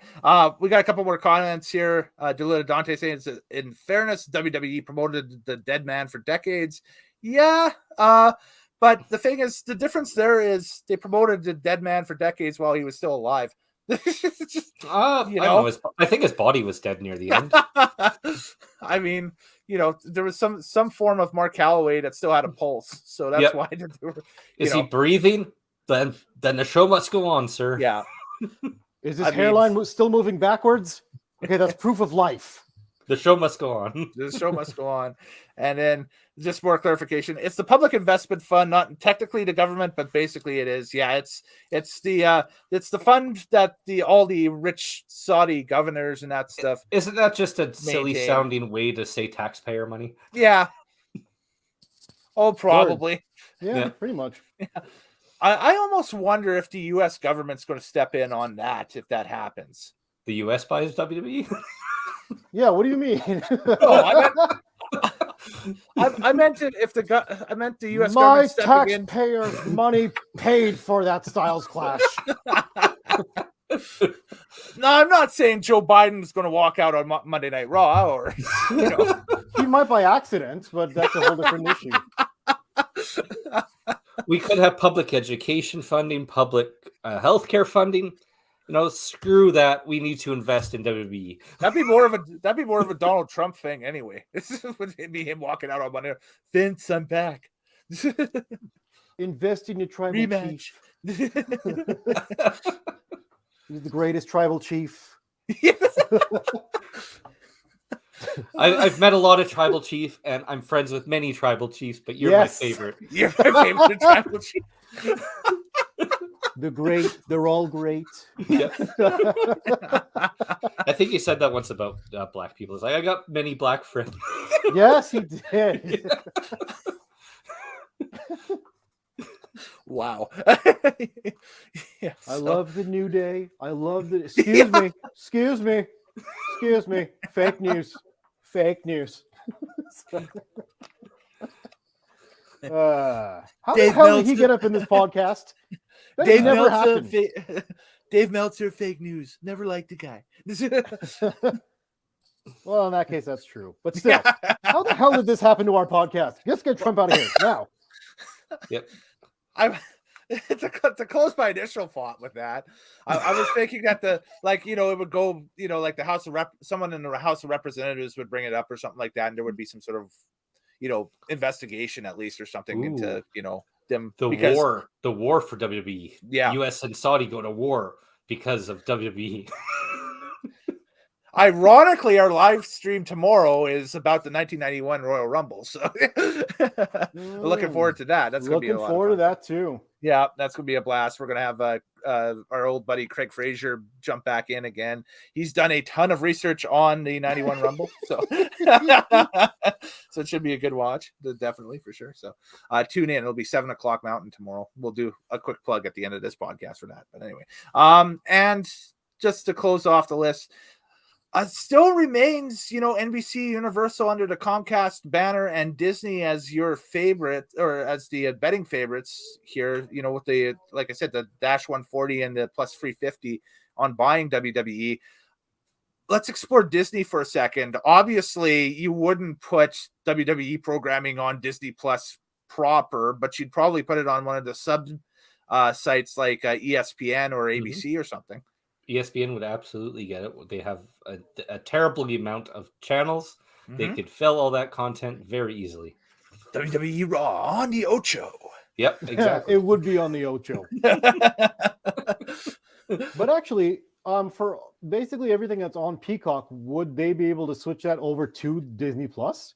we got a couple more comments here. Delita Dante saying, in fairness, WWE promoted the dead man for decades. Yeah. But the thing is, the difference there is they promoted the dead man for decades while he was still alive. I think his body was dead near the end. I mean, you know, there was some form of Mark Calloway that still had a pulse. So that's why they were. Is he breathing? Then the show must go on, sir. Yeah. Is his hairline still moving backwards? Okay, that's proof of life. The show must go on. The show must go on. And then just more clarification. It's the public investment fund, not technically the government, but basically it is. Yeah, it's the fund that all the rich Saudi governors and that stuff. Isn't that just a silly sounding way to say taxpayer money? Yeah. Oh, probably. Yeah, pretty much. Yeah. I almost wonder if the U.S. government's going to step in on that if that happens. The U.S. buys WWE? Yeah, what do you mean? I meant the U.S. My government stepping in. taxpayers' money paid for that Styles Clash. No, I'm not saying Joe Biden's going to walk out on Monday Night Raw, or He might by accident, but that's a whole different issue. We could have public education funding, public healthcare funding. Screw that. We need to invest in WWE. That'd be more of a Donald Trump thing, anyway. This would be him walking out on Monday. Vince, I'm back. Invest in your tribal Rematch. chief. He's the greatest tribal chief. I've met a lot of tribal chiefs, and I'm friends with many tribal chiefs, but you're my favorite. You're my favorite tribal chief. The great, they're all great. Yeah. I think he said that once about black people. It's like, I got many black friends. Yes, he did. Wow. Yes, I love the New Day. I love the. Excuse me. Fake news. How the hell did he get up in this podcast? Dave Meltzer, Dave Meltzer, fake news. Never liked the guy. Well, in that case, that's true. But still, how the hell did this happen to our podcast? Let's get Trump out of here now. Yep. To close my initial thought with that, I was thinking that it would go, like the House of someone in the House of Representatives would bring it up or something like that, and there would be some sort of, investigation at least or something into, them. The war for WWE. Yeah. U.S. and Saudi go to war because of WWE. Ironically, our live stream tomorrow is about the 1991 Royal Rumble, so looking forward to that. That's going to be a lot of fun. Looking forward to that too. Yeah, that's going to be a blast. We're going to have our old buddy Craig Frazier jump back in again. He's done a ton of research on the 91 Rumble, so so it should be a good watch, definitely, for sure. So tune in. It'll be 7:00 Mountain tomorrow. We'll do a quick plug at the end of this podcast for that. But anyway, and just to close off the list, still remains, NBC Universal under the Comcast banner and Disney as your favorite, or as the betting favorites here, with the, like I said, the Dash 140 and the plus 350 on buying WWE. Let's explore Disney for a second. Obviously, you wouldn't put WWE programming on Disney Plus proper, but you'd probably put it on one of the sub sites like ESPN or ABC or something. ESPN would absolutely get it. They have a terrible amount of channels. Mm-hmm. They could fill all that content very easily. WWE Raw on the Ocho. Yep, exactly. It would be on the Ocho. But actually, for basically everything that's on Peacock, would they be able to switch that over to Disney Plus?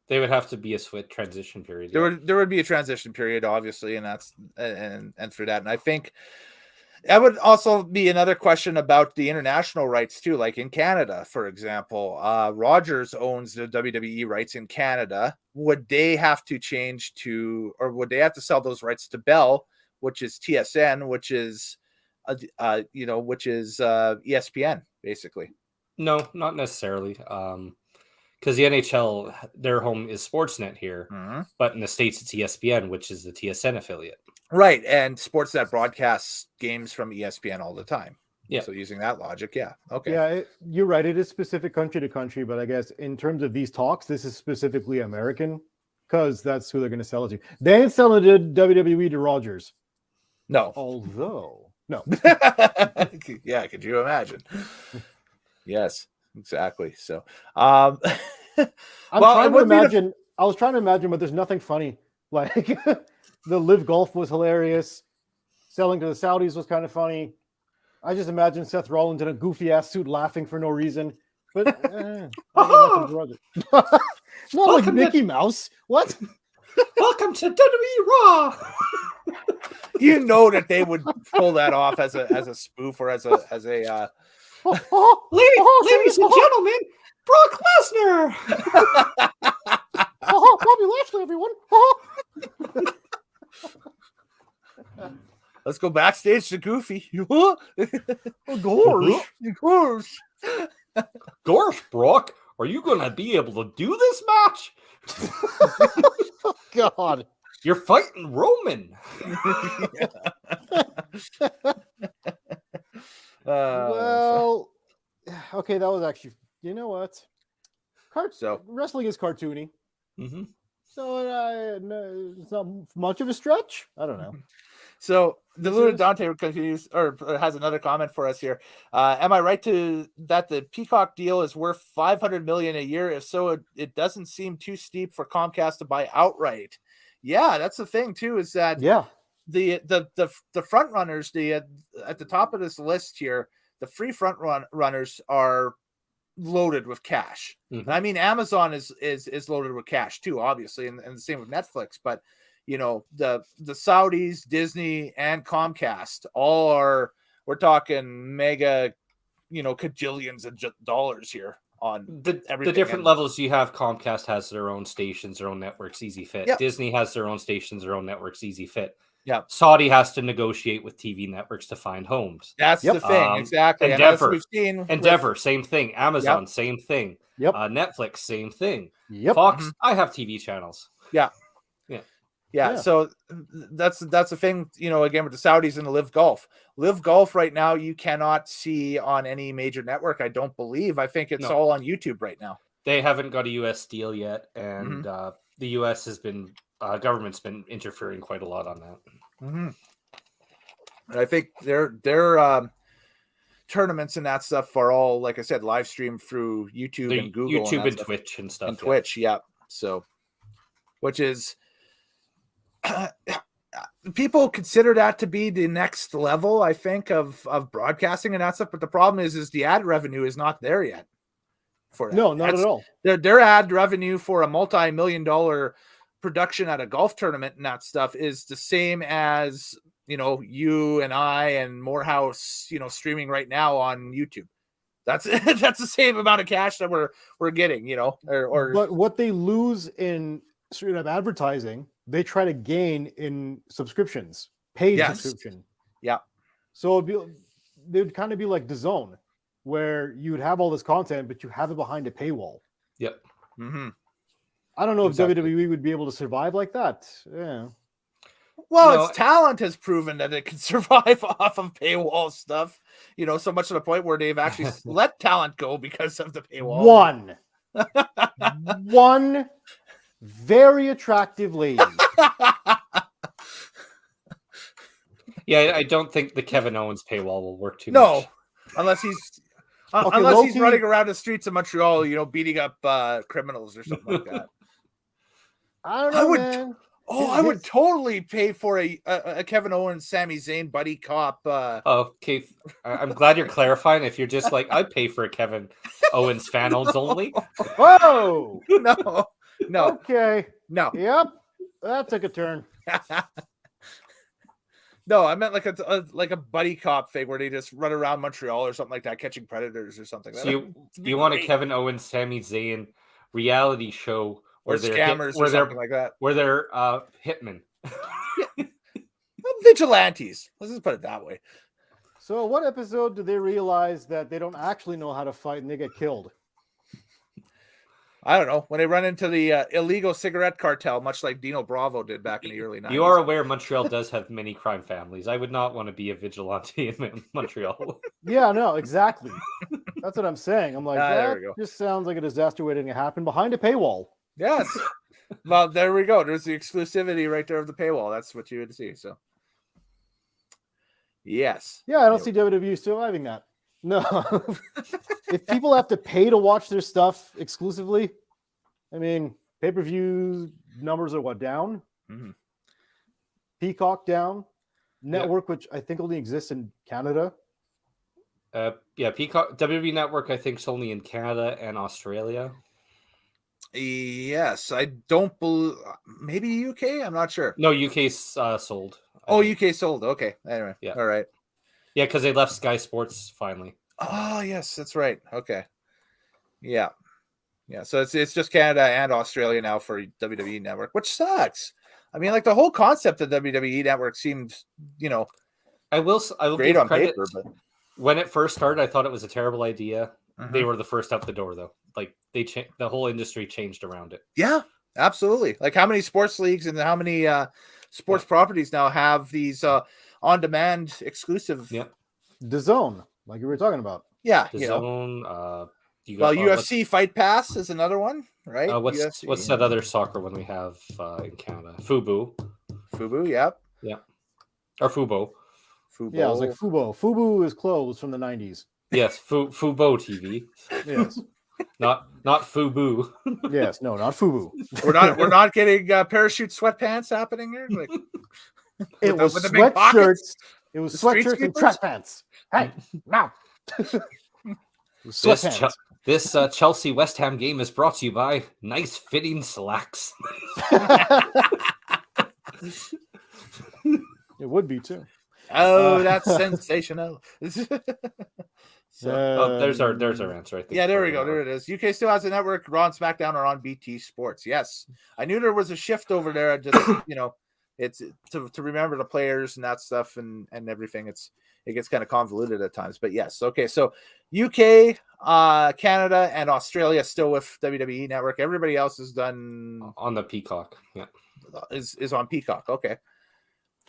They would have to be a transition period. There would be a transition period, obviously, and that's and for that. And I think that would also be another question about the international rights too. Like in Canada, for example, Rogers owns the WWE rights in Canada. Would they have to change to, or would they have to sell those rights to Bell, which is TSN, which is ESPN, basically? No, not necessarily. Because the NHL, their home is Sportsnet here, but in the States it's ESPN, which is the TSN affiliate. Right, and Sportsnet broadcasts games from ESPN all the time. Yeah. So using that logic, yeah. Okay. Yeah, you're right. It is specific country to country, but I guess in terms of these talks, this is specifically American because that's who they're going to sell it to. They ain't selling it to WWE to Rogers. No. Although, no. Yeah, could you imagine? Yes, exactly. So, I was trying to imagine, but there's nothing funny. Like the Live Golf was hilarious. Selling to the Saudis was kind of funny. I just imagine Seth Rollins in a goofy ass suit laughing for no reason. But I got nothing to run it. Not like Welcome Mickey Mouse. What? Welcome to WWE Raw. You know that they would pull that off as a spoof or as a Ladies and gentlemen, Brock Lesnar. Bobby Lashley, everyone. let's go backstage to Goofy. Gosh. Gosh, Brock, are you going to be able to do this match? God. You're fighting Roman. Well, okay, that was actually, you know what? Wrestling is cartoony. Mm-hmm. So no, it's not much of a stretch. I don't know. So the Luna Dante continues or has another comment for us here. Am I right that the Peacock deal is worth $500 million a year? If so, it doesn't seem too steep for Comcast to buy outright. Yeah, that's the thing too. Is that the front runners, at the top of this list here, the free front runners are loaded with cash. Mm-hmm. I mean, Amazon is loaded with cash too, obviously, and the same with Netflix. But you know, the Saudis, Disney, and Comcast all are. We're talking mega, cajillions of dollars here on the different levels. You have Comcast has their own stations, their own networks, easy fit. Yep. Disney has their own stations, their own networks, easy fit. Yeah. Saudi has to negotiate with TV networks to find homes. That's the thing, exactly. Endeavor, same thing. Amazon, same thing. Yep. Netflix, same thing. Yep. Fox, I have TV channels. Yeah. So that's the thing, again, with the Saudis and the Live Golf right now, you cannot see on any major network. I don't believe. I think it's all on YouTube right now. They haven't got a US deal yet. And the US has been, government's been interfering quite a lot on that. Mm-hmm. And I think their tournaments and that stuff are all, like I said, live streamed through YouTube and Google. YouTube and Twitch and stuff. And Twitch, yeah. So, which is... people consider that to be the next level, I think, of broadcasting and that stuff. But the problem is the ad revenue is not there yet. For that. No, not at all. Their ad revenue for a multi-million-dollar production at a golf tournament and that stuff is the same as you and I and Moorhouse, streaming right now on YouTube. That's the same amount of cash that we're getting, But what they lose in straight up advertising, they try to gain in subscriptions, paid subscription. Yeah. So they would kind of be like DAZN, where you'd have all this content, but you have it behind a paywall. Yep. Mm-hmm. I don't know if WWE would be able to survive like that. Yeah. Well, its talent has proven that it can survive off of paywall stuff, so much to the point where they've actually let talent go because of the paywall. One very attractive lady. Yeah, I don't think the Kevin Owens paywall will work too much. No, unless he's running around the streets of Montreal, beating up criminals or something like that. I don't know, man. I would totally pay for a Kevin Owens, Sami Zayn buddy cop. Okay, I'm glad you're clarifying. If you're just like, I'd pay for a Kevin Owens fan only. Whoa! No. Okay. No. Yep. That took a turn. No, I meant like a buddy cop thing where they just run around Montreal or something like that, catching predators or something. So you want a Kevin Owens, Sami Zayn reality show or scammers or something like that, where they're hitmen, vigilantes. Let's just put it that way. So, what episode do they realize that they don't actually know how to fight and they get killed? I don't know, when they run into the illegal cigarette cartel, much like Dino Bravo did back in the early 90s. You are aware Montreal does have many crime families. I would not want to be a vigilante in Montreal. Yeah, no, exactly. That's what I'm saying. I'm like, there we go. Just sounds like a disaster waiting to happen behind a paywall. Yes. Well, there we go. There's the exclusivity right there of the paywall. That's what you would see. So, yes. Yeah, I don't see WWE surviving that. No. If people have to pay to watch their stuff exclusively, I mean, pay-per-view numbers are down? Mm-hmm. Peacock down. Network, which I think only exists in Canada. Peacock WWE Network. I think is only in Canada and Australia. Yes, I don't believe. Maybe UK. I'm not sure. No, UK's sold. Oh, UK sold. Okay. Anyway. Yeah. All right. Yeah, because they left Sky Sports finally. Oh, yes, that's right. Okay. Yeah. Yeah. So it's just Canada and Australia now for WWE Network, which sucks. I mean, like the whole concept of WWE Network seemed, I will great give on credit. paper, but When it first started, I thought it was a terrible idea. Mhm. They were the first out the door, though. Like the whole industry changed around it. Yeah, absolutely. Like how many sports leagues and how many sports properties now have these on-demand exclusive? Yeah. DAZN, like you were talking about. Yeah, The you know. Zone. You Well, got UFC Fight Pass is another one, right? what's UFC, that other soccer one we have in Canada? Fubu. Fubu, yep. Yeah. Or Fubo. Fubo. Yeah, I was like Fubo. Fubu is closed from the 90s. Yes, Fubo TV. Yes. Not Fubu. Yes, no, not Fubu. We're not getting parachute sweatpants happening here. Like It was with the big pockets? sweatshirts. It was The street sweatshirts and sweepers? track pants. Hey, now. Sweatpants. This Chelsea West Ham game is brought to you by nice fitting slacks. It would be too. Oh, that's sensational. So, there's our answer. I think. yeah, there we go. There it is. UK still has a network. Raw and SmackDown are on BT Sports. Yes, I knew there was a shift over there. I just it's to remember the players and that stuff and everything. It gets kind of convoluted at times. But yes, okay. So UK, Canada, and Australia still with WWE Network. Everybody else is done on the Peacock. Yeah, is on Peacock. Okay.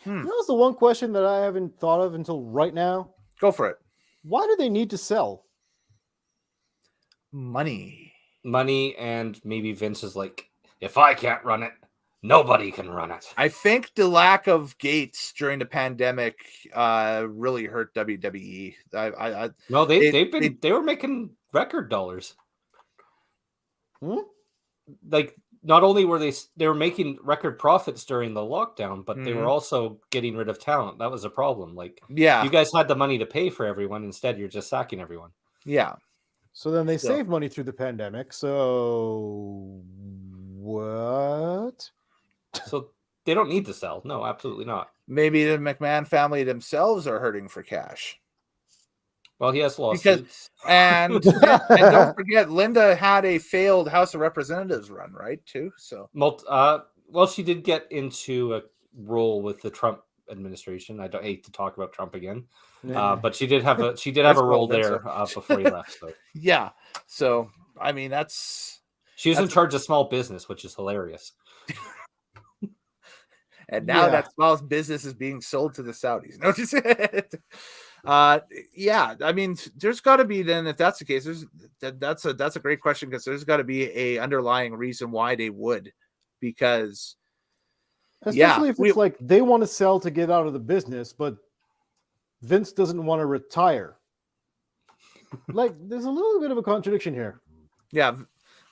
You know, it's the one question that I haven't thought of until right now. Go for it. Why do they need to sell? Money, and maybe Vince is like, if I can't run it, nobody can run it. I think the lack of gates during the pandemic really hurt WWE. No, they were making record dollars. Like not only were they were making record profits during the lockdown, but they were also getting rid of talent. That was a problem. Like, yeah, you guys had the money to pay for everyone. Instead, you're just sacking everyone. Yeah. So then they save money through the pandemic. So what? So they don't need to sell. No, absolutely not. Maybe the McMahon family themselves are hurting for cash. Well, he has lawsuits. And don't forget, Linda had a failed House of Representatives run, right? Too. So, well, she did get into a role with the Trump administration. I don't hate to talk about Trump again, but she did have a role there before he left. So. Yeah. So, I mean, she was in charge of small business, which is hilarious. And now that small business is being sold to the Saudis. No, just yeah. I mean, there's got to be then, if that's the case, that's a great question, because there's got to be a underlying reason why they would, because especially if it's like they want to sell to get out of the business, but Vince doesn't want to retire. Like, there's a little bit of a contradiction here. Yeah.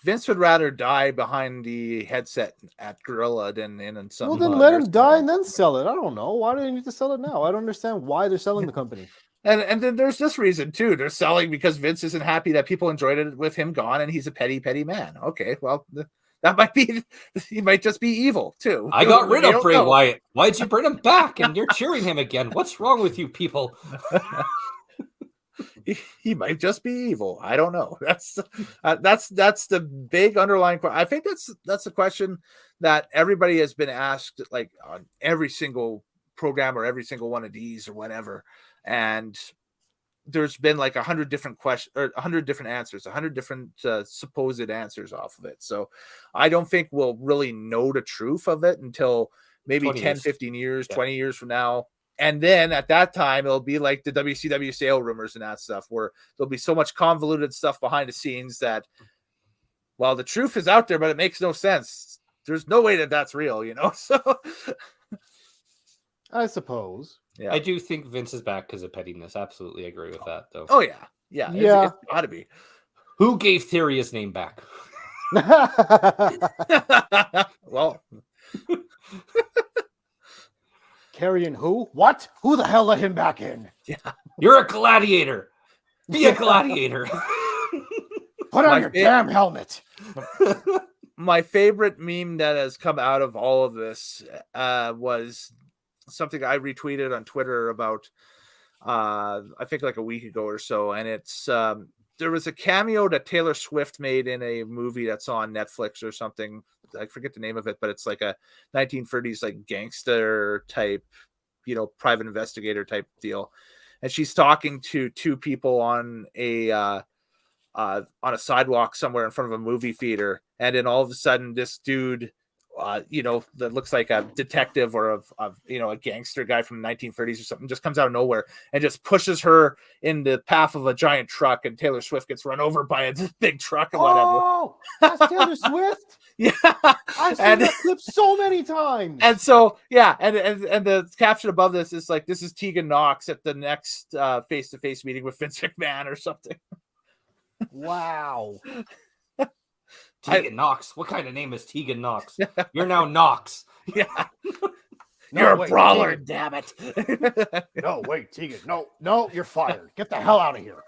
Vince would rather die behind the headset at Gorilla than in some. Well, then let him die and then sell it. I don't know. Why do they need to sell it now? I don't understand why they're selling the company. And then there's this reason too. They're selling because Vince isn't happy that people enjoyed it with him gone, and he's a petty man. Okay, well, that might be. He might just be evil too. I got rid of Bray Wyatt. Why'd you bring him back? And you're cheering him again. What's wrong with you people? He might just be evil. I don't know. That's the big underlying question. I think that's a question that everybody has been asked, like on every single program or every single one of these or whatever. And there's been like 100 different questions or 100 different answers, 100 different supposed answers off of it. So I don't think we'll really know the truth of it until maybe 10, 15 years, 20 years from now. And then at that time, it'll be like the WCW sale rumors and that stuff, where there'll be so much convoluted stuff behind the scenes that, well, the truth is out there, but it makes no sense. There's no way that that's real, So I suppose. Yeah. I do think Vince is back because of pettiness. Absolutely agree with that, though. Oh, yeah. Yeah. It's got to be. Who gave Theory his name back? Well... Carrying who? What? Who the hell let him back in? Yeah. You're a gladiator. Be a gladiator. Put on your damn helmet. My favorite meme that has come out of all of this was something I retweeted on Twitter about I think like a week ago or so, and it's there was a cameo that Taylor Swift made in a movie that's on Netflix or something. I forget the name of it, but it's like a 1930s like gangster type, private investigator type deal, and she's talking to two people on a sidewalk somewhere in front of a movie theater, and then all of a sudden this dude that looks like a detective or a gangster guy from the 1930s or something just comes out of nowhere and just pushes her in the path of a giant truck, and Taylor Swift gets run over by a big truck and whatever. Oh, that's Taylor Swift. Yeah, I've seen that clip so many times. And so and the caption above this is like, this is Tegan Knox at the next face-to-face meeting with Vince McMahon or something. Wow. Tegan Knox. What kind of name is Tegan Knox? You're now Knox. Yeah. No, You're a brawler, Tegan. damn it. No, wait, Tegan. No, you're fired. Get the hell out of here.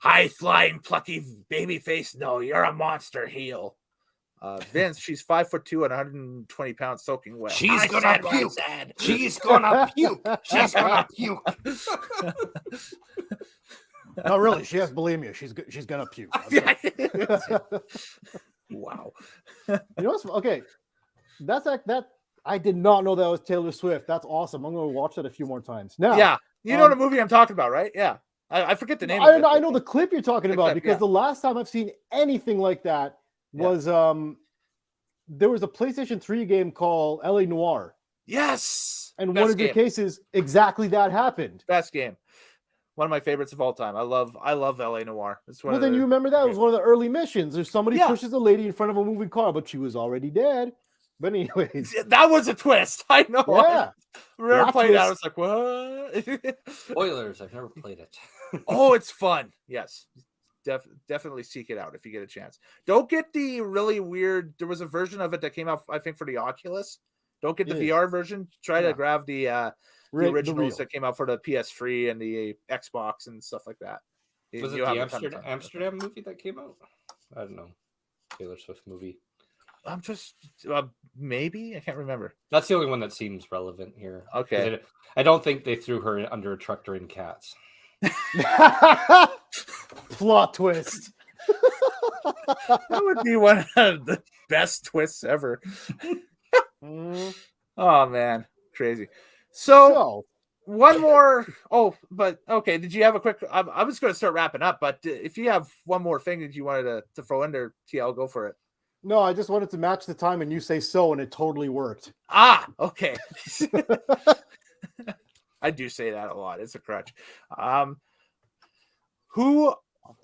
High-flying, plucky baby face. No, you're a monster heel. Vince, she's 5'2" and 120 pounds soaking wet. She's gonna puke. She's gonna puke. She's gonna puke. No, really, she has bulimia. She's gonna puke. Wow. You know what's okay? That's like that. I did not know that was Taylor Swift. That's awesome. I'm gonna watch that a few more times. Now, yeah, you know the movie I'm talking about, right? Yeah, I forget the name. I know the clip you're talking about because yeah. the last time I've seen anything like that was there was a PlayStation 3 game called LA Noire. Yes, and best one of the cases exactly that happened. Best game. One of my favorites of all time. I love LA Noire. It's one then you remember that? It was one of the early missions. There's somebody pushes a lady in front of a moving car, but she was already dead. But anyways. That was a twist. I know. Yeah. I remember playing that. I was like, what? Spoilers. I've never played it. Oh, it's fun. Yes. Definitely seek it out if you get a chance. Don't get the really weird. There was a version of it that came out, I think, for the Oculus. Don't get the VR version. Try to grab the originals that came out for the PS3 and the Xbox and stuff like that. Was it the Amsterdam movie that came out? I don't know. Taylor Swift movie. I'm just maybe I can't remember. That's the only one that seems relevant here. Okay. I don't think they threw her under a truck during Cats. Plot twist. That would be one of the best twists ever. Oh man, crazy. So one more. Oh, but okay. Did you have a quick? I was going to start wrapping up, but if you have one more thing that you wanted to throw in there, TL, go for it. No, I just wanted to match the time, and you say so, and it totally worked. Ah, okay. I do say that a lot. It's a crutch. Who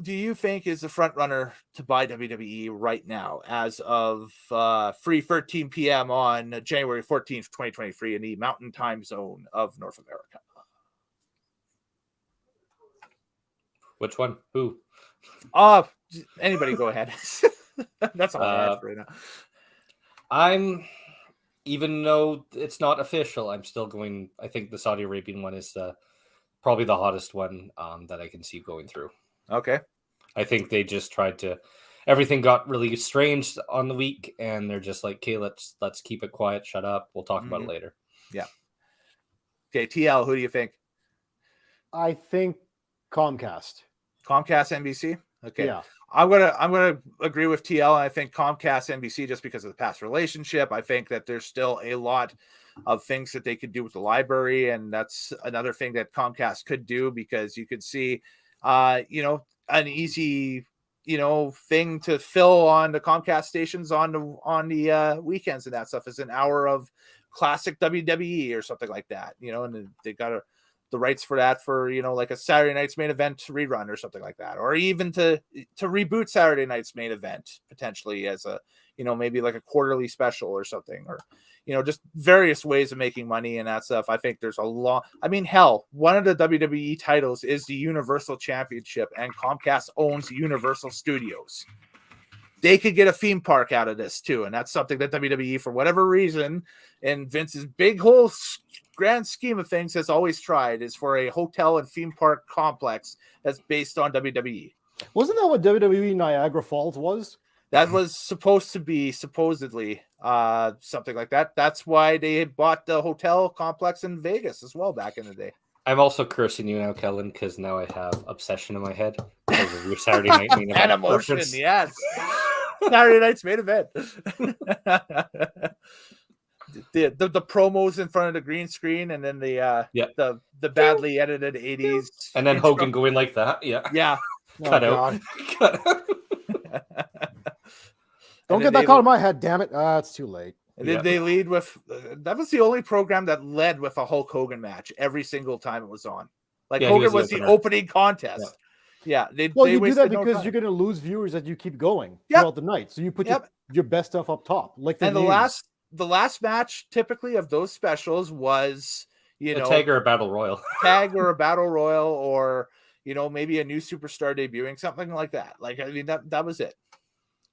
do you think is the front runner to buy WWE right now as of 3:13 p.m. on January 14th, 2023 in the Mountain Time Zone of North America? Which one? Who? Anybody go ahead. That's all I have for right now. Even though it's not official, I'm still going. I think the Saudi Arabian one is probably the hottest one that I can see going through. Okay. I think they just tried to. Everything got really strange on the week, and they're just like, "Okay, let's keep it quiet. Shut up. We'll talk about it later." Yeah. Okay, TL. Who do you think? I think Comcast. Comcast, NBC. Okay. Yeah. I'm gonna agree with TL. I think Comcast, NBC, just because of the past relationship. I think that there's still a lot of things that they could do with the library, and that's another thing that Comcast could do, because you could see, an easy, thing to fill on the Comcast stations on the weekends and that stuff is an hour of classic WWE or something like that, and they got the rights for that for, like a Saturday night's main event rerun or something like that, or even to reboot Saturday night's main event potentially as a, maybe like a quarterly special or something, or, just various ways of making money and that stuff. I think there's a lot. I mean, hell, one of the WWE titles is the Universal Championship, and Comcast owns Universal Studios. They could get a theme park out of this too, and that's something that WWE, for whatever reason, and Vince's big whole grand scheme of things, has always tried is for a hotel and theme park complex that's based on WWE. Wasn't that what WWE Niagara Falls was? That was supposed to be supposedly something like that. That's why they bought the hotel complex in Vegas as well back in the day. I'm also cursing you now, Kellen, because now I have obsession in my head because of your Saturday night main event. And emotion, reference. yes. Saturday night's main event. the promos in front of the green screen, and then the badly edited 80s. And then Hogan going like that. Yeah. Cut out. Cut out. Don't get that caught in my head, damn it. It's too late. And then they lead with that was the only program that led with a Hulk Hogan match every single time it was on. Like Hogan was the opening contest. Yeah. You do that because you're going to lose viewers as you keep going throughout the night. So you put your best stuff up top. Like the last match typically of those specials was a tag or a battle royal. Or maybe a new superstar debuting, something like that. Like, I mean, that was it.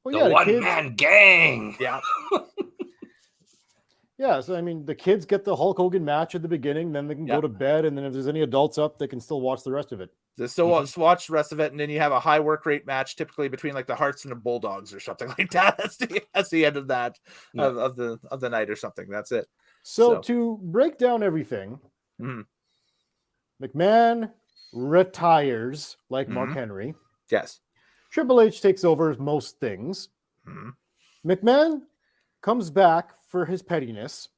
Well, the one-man gang. Yeah. Yeah, so I mean, the kids get the Hulk Hogan match at the beginning, then they can go to bed, and then if there's any adults up, they can still watch the rest of it. They still watch the rest of it, and then you have a high work rate match, typically between like the Hearts and the Bulldogs or something like that. That's the end of that of the night or something. That's it. So to break down everything, McMahon retires like Mark Henry. Yes. Triple H takes over most things. McMahon comes back for his pettiness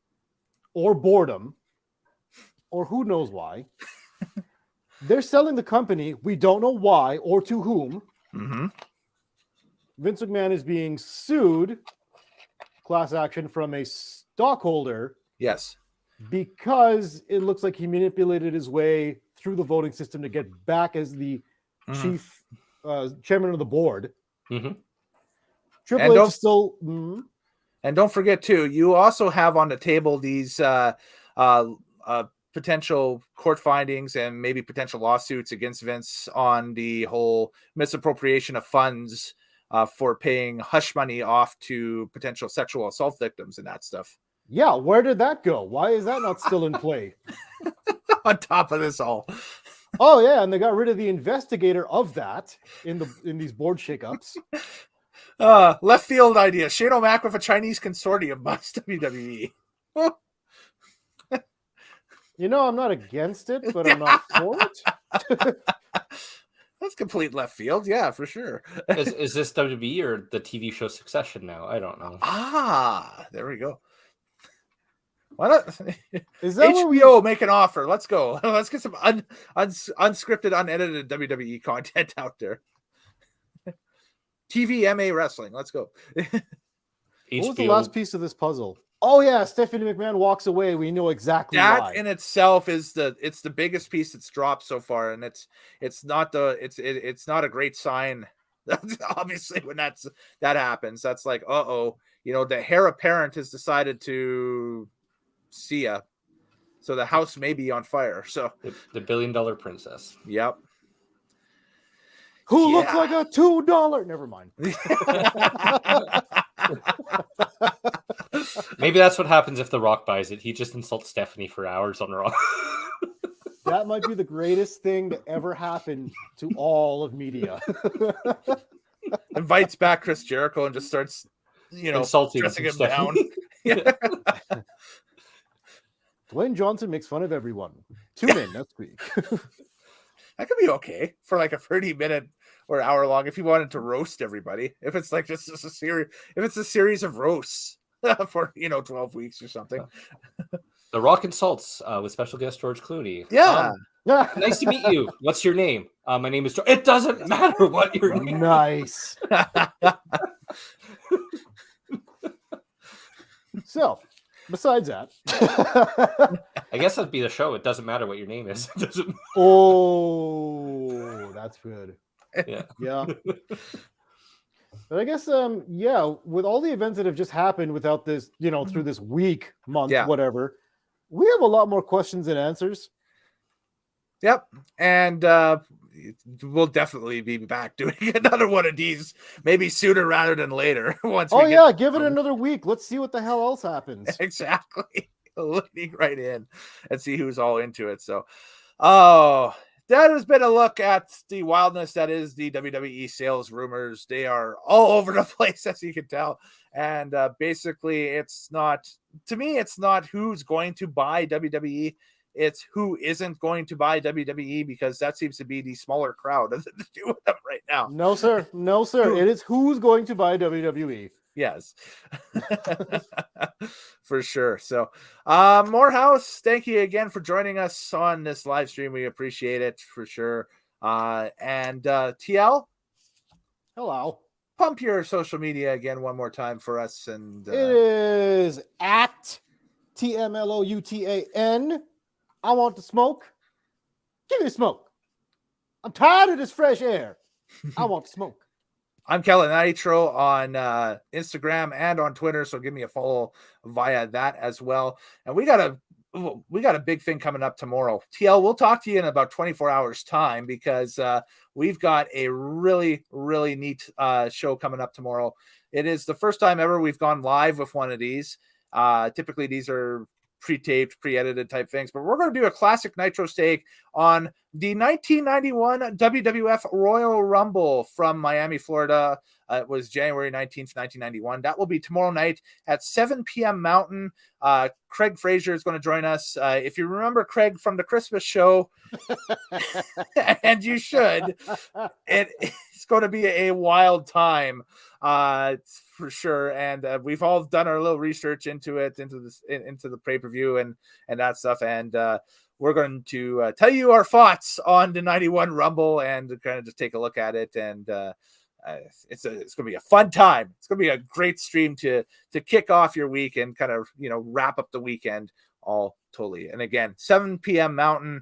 or boredom or who knows why. They're selling the company. We don't know why or to whom. Vince McMahon is being sued, class action, from a stockholder. Yes. Because it looks like he manipulated his way through the voting system to get back as the chief chairman of the board. Triple H is still... And don't forget, too, you also have on the table these potential court findings and maybe potential lawsuits against Vince on the whole misappropriation of funds for paying hush money off to potential sexual assault victims and that stuff. Yeah, where did that go? Why is that not still in play? On top of this all. Oh, yeah, and they got rid of the investigator of that in these board shakeups. Left field idea. Shane O'Mac with a Chinese consortium buys WWE. I'm not against it, but I'm not for it. That's complete left field. Yeah, for sure. Is this WWE or the TV show Succession now? I don't know. There we go. Why not? Is that HBO make an offer? Let's go. Let's get some unscripted, unedited WWE content out there. TVMA wrestling. Let's go. What was the last piece of this puzzle? Oh yeah, Stephanie McMahon walks away. We know exactly that why. In itself is the biggest piece that's dropped so far, and it's not a great sign. Obviously, when that happens, that's like the heir apparent has decided to see ya. So the house may be on fire. So the $1 billion princess. Yep. Who looks like a $2? Never mind. Maybe that's what happens if The Rock buys it. He just insults Stephanie for hours on Raw. That might be the greatest thing to ever happen to all of media. Invites back Chris Jericho and just starts, insulting dressing him Stephanie. down. Dwayne Johnson makes fun of everyone. Tune in next week. That could be okay for like a 30-minute or hour long if you wanted to roast everybody. If it's like just a series, if it's a series of roasts for 12 weeks or something. The Rock insults with special guest George Clooney. Yeah. Nice to meet you. What's your name? My name is George. It doesn't matter what your name. Nice. So, besides that, I guess that'd be the show. It doesn't matter what your name is. It doesn't... Oh, that's good. Yeah. But I guess, with all the events that have just happened without this, through this week, month, whatever, we have a lot more questions than answers. Yep. And we'll definitely be back doing another one of these, maybe sooner rather than later. Give it another week. Let's see what the hell else happens. Exactly. leaning right in and see who's all into it. So, oh, that has been a look at the wildness that is the WWE sales rumors. They are all over the place, as you can tell. And basically, it's not, to me, it's not who's going to buy WWE. It's who isn't going to buy WWE, because that seems to be the smaller crowd to do with them right now. No, sir. No, sir. It is who's going to buy WWE. Yes, for sure. So, Moorhouse, thank you again for joining us on this live stream. We appreciate it for sure. And TL, Hello. pump your social media again one more time for us. And It is at TMLOUTAN. I want to smoke. Give me smoke. I'm tired of this fresh air. I want to smoke. I'm Kellen Nitro on Instagram and on Twitter, so give me a follow via that as well. And we got a big thing coming up tomorrow. TL, we'll talk to you in about 24 hours time, because we've got a really, really neat show coming up tomorrow. It is the first time ever we've gone live with one of these. Typically these are pre-taped, pre-edited type things, but we're going to do a classic Nitro take on the 1991 WWF Royal Rumble from Miami, Florida. It was January 19th, 1991. That will be tomorrow night at 7 p.m. Mountain. Craig Fraser is going to join us. If you remember Craig from the Christmas show, and you should, it's going to be a wild time for sure. And we've all done our little research into it, into the pay-per-view and that stuff. And we're going to tell you our thoughts on the 91 Rumble and kind of just take a look at it. And it's going to be a fun time. It's going to be a great stream to kick off your week and kind of, wrap up the weekend all totally. And again, 7 p.m. Mountain.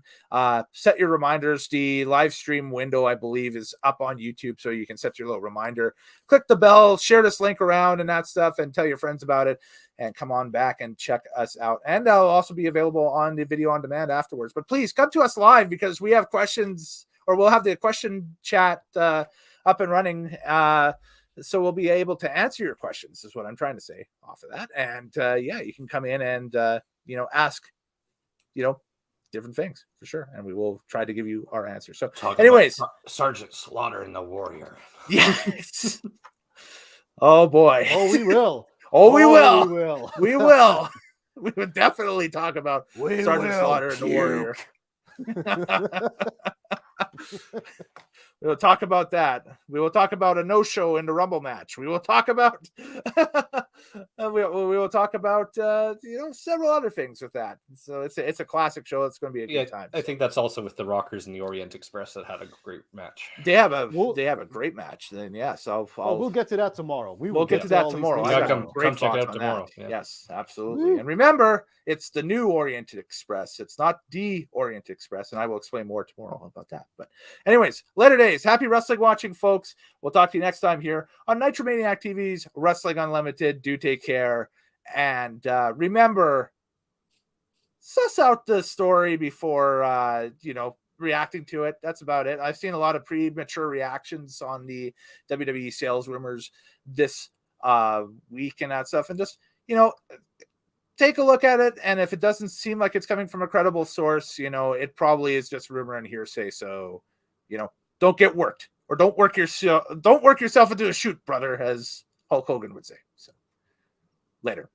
Set your reminders. The live stream window, I believe, is up on YouTube, so you can set your little reminder. Click the bell, share this link around and that stuff, and tell your friends about it. And come on back and check us out. And I'll also be available on the video on demand afterwards. But please come to us live, because we have questions, or we'll have the question chat up and running. So we'll be able to answer your questions, is what I'm trying to say off of that. And yeah, you can come in and ask different things for sure, and we will try to give you our answer. So anyways, Sergeant Slaughter and the Warrior. Yes. Oh boy. Oh, we will. We will. We will. We will. We would definitely talk about Sergeant Slaughter and the Warrior. We will talk about that. We will talk about a no-show in the Rumble match. We will talk about we will talk about several other things with that. So it's a classic show. It's going to be a good time. I think that's also with the Rockers and the Orient Express that had a great match. They have a great match. Then yes, we'll get to that tomorrow. We'll get to that tomorrow. Come check it out tomorrow. Yeah. Yes, absolutely. Woo. And remember, it's the new Orient Express. It's not the Orient Express, and I will explain more tomorrow about that. But anyways, later days. Happy wrestling watching, folks. We'll talk to you next time here on Nitromaniac TV's Wrestling Unlimited. Do take care. And remember, suss out the story before, reacting to it. That's about it. I've seen a lot of premature reactions on the WWE sales rumors this week and that stuff. And just, take a look at it. And if it doesn't seem like it's coming from a credible source, it probably is just rumor and hearsay. So, don't get worked, or don't work yourself into a shoot, brother, as Hulk Hogan would say. So later.